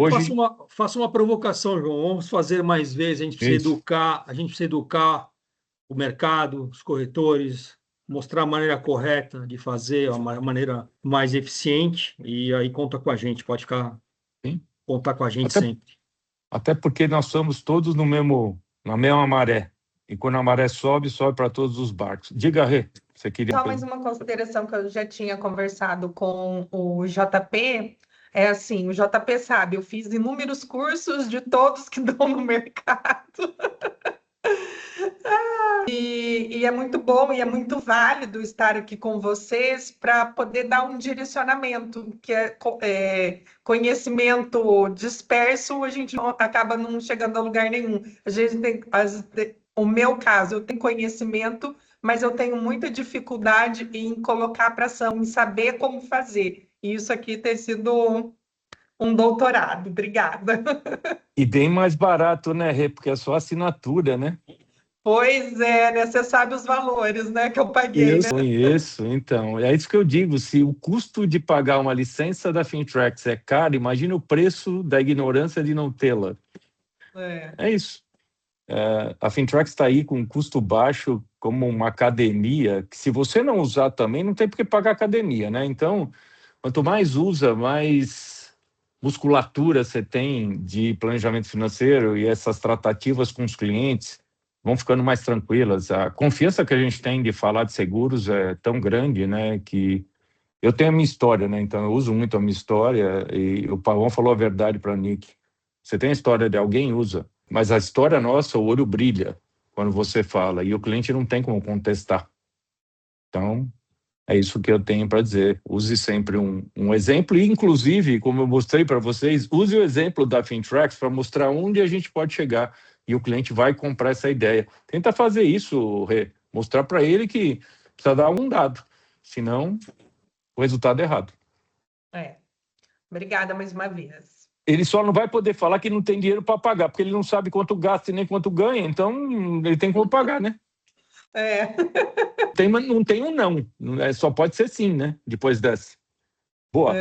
faço uma provocação, João. Vamos fazer mais vezes. A gente precisa educar o mercado, os corretores, mostrar a maneira correta de fazer, a maneira mais eficiente. E aí conta com a gente, pode contar com a gente sempre. Até porque nós somos todos na mesma maré. E quando a maré sobe, sobe para todos os barcos. Diga, Rê, você queria... Só mais uma consideração que eu já tinha conversado com o JP. É assim, o JP sabe, eu fiz inúmeros cursos de todos que dão no mercado. E é muito bom e é muito válido estar aqui com vocês para poder dar um direcionamento, que é conhecimento disperso, a gente acaba não chegando a lugar nenhum. A gente tem, o meu caso, eu tenho conhecimento, mas eu tenho muita dificuldade em colocar para ação, em saber como fazer. E isso aqui tem sido um doutorado. Obrigada. E bem mais barato, né, Rê? Porque é só assinatura, né? Pois é, né? Você sabe os valores, né, que eu paguei, né? Conheço, então. É isso que eu digo. Se o custo de pagar uma licença da Fintrax é caro, imagina o preço da ignorância de não tê-la. É isso. A Fintrax está aí com um custo baixo, como uma academia, que se você não usar também, não tem por que pagar academia, né? Então, quanto mais usa, mais musculatura você tem de planejamento financeiro e essas tratativas com os clientes vão ficando mais tranquilas. A confiança que a gente tem de falar de seguros é tão grande, né, que eu tenho a minha história, né, então eu uso muito a minha história e o Pavão falou a verdade para a Nick. Você tem a história de alguém, usa, mas a história nossa, o olho brilha quando você fala e o cliente não tem como contestar. Então, é isso que eu tenho para dizer. Use sempre um exemplo e, inclusive, como eu mostrei para vocês, use o exemplo da Fintrax para mostrar onde a gente pode chegar e o cliente vai comprar essa ideia. Tenta fazer isso, Rê. Mostrar para ele que precisa dar um dado, senão o resultado é errado. Obrigada mais uma vez. Ele só não vai poder falar que não tem dinheiro para pagar, porque ele não sabe quanto gasta e nem quanto ganha, então ele tem como pagar, né? Não tem um não, só pode ser sim, né? Depois dessa. Boa.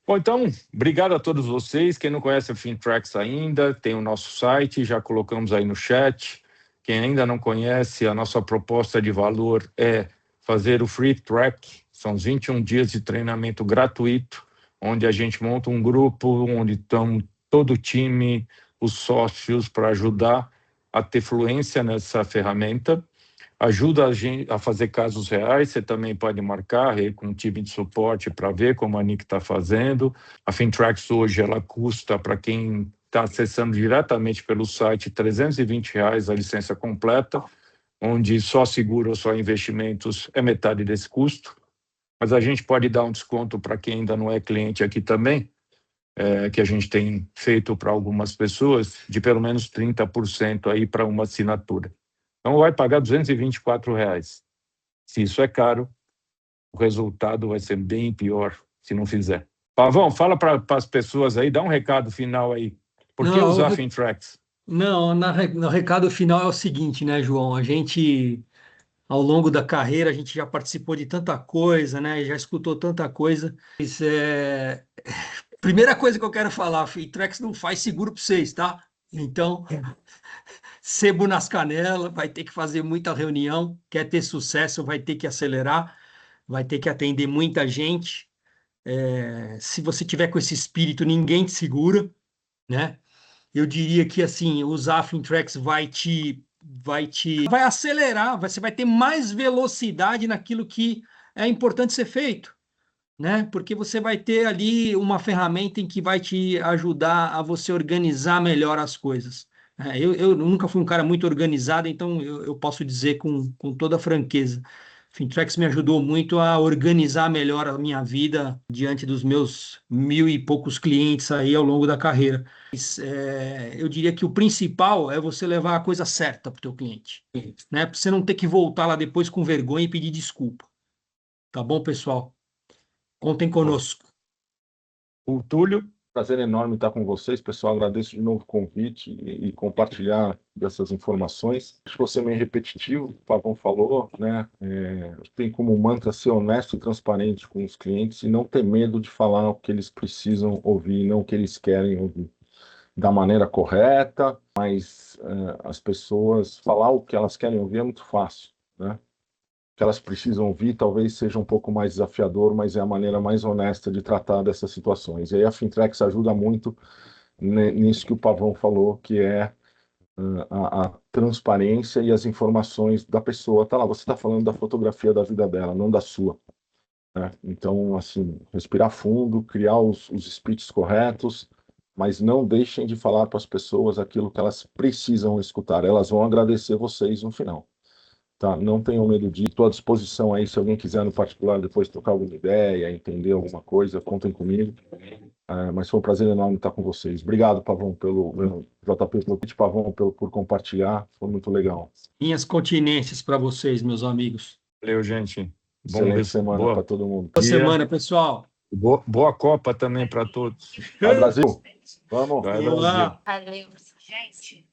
Bom, então, obrigado a todos vocês. Quem não conhece a Fintrax ainda, tem o nosso site, já colocamos aí no chat. Quem ainda não conhece, a nossa proposta de valor é fazer o Free Track. São 21 dias de treinamento gratuito, onde a gente monta um grupo, onde estão todo o time, os sócios, para ajudar a ter fluência nessa ferramenta. Ajuda a gente a fazer casos reais. Você também pode marcar com um time de suporte para ver como a Nick está fazendo. A Fintrax hoje ela custa, para quem está acessando diretamente pelo site, R$320 a licença completa, onde só seguro ou só investimentos é metade desse custo. Mas a gente pode dar um desconto para quem ainda não é cliente aqui também, que a gente tem feito para algumas pessoas, de pelo menos 30% aí para uma assinatura. Então vai pagar R$224. Se isso é caro, o resultado vai ser bem pior se não fizer. Pavão, fala para as pessoas aí, dá um recado final aí. Por que usar a Fintrax? Não, no recado final é o seguinte, né, João? A gente, ao longo da carreira, a gente já participou de tanta coisa, né? Já escutou tanta coisa. Primeira coisa que eu quero falar, a Fintrax não faz seguro para vocês, tá? Então, sebo nas canelas, vai ter que fazer muita reunião, quer ter sucesso, vai ter que acelerar, vai ter que atender muita gente. Se você tiver com esse espírito, ninguém te segura, né? Eu diria que assim, usar a Fintrax vai acelerar, você vai ter mais velocidade naquilo que é importante ser feito, né? Porque você vai ter ali uma ferramenta em que vai te ajudar a você organizar melhor as coisas. Eu nunca fui um cara muito organizado, então eu posso dizer com toda franqueza. Fintrax me ajudou muito a organizar melhor a minha vida diante dos meus 1.000 e poucos clientes aí ao longo da carreira. Mas, eu diria que o principal é você levar a coisa certa para o teu cliente, né? Para você não ter que voltar lá depois com vergonha e pedir desculpa. Tá bom, pessoal? Contem conosco. O Túlio. Prazer enorme estar com vocês, pessoal. Agradeço de novo o convite e compartilhar dessas informações. Acho que você é meio repetitivo, o Pavão falou, né? Tem como mantra ser honesto e transparente com os clientes e não ter medo de falar o que eles precisam ouvir, não o que eles querem ouvir. Da maneira correta, mas as pessoas falar o que elas querem ouvir é muito fácil, né? Que elas precisam ouvir talvez seja um pouco mais desafiador, mas é a maneira mais honesta de tratar dessas situações. E aí a Fintrax ajuda muito nisso que o Pavão falou, que é a transparência e as informações da pessoa. Tá lá, você está falando da fotografia da vida dela, não da sua, né? Então, assim, respirar fundo, criar os speeches corretos, mas não deixem de falar para as pessoas aquilo que elas precisam escutar. Elas vão agradecer vocês no final. Tá? Não tenham medo disso. Estou à disposição aí, se alguém quiser no particular depois trocar alguma ideia, entender alguma coisa, contem comigo. Mas foi um prazer enorme estar com vocês. Obrigado, Pavão, JP, pelo convite, Pavão, por compartilhar. Foi muito legal. Minhas continências para vocês, meus amigos. Valeu, gente. Excelente semana para todo mundo. Boa semana, pessoal. Boa Copa também para todos. Vai, Brasil! Vamos! Vai, Vamos lá. Brasil. Valeu, gente.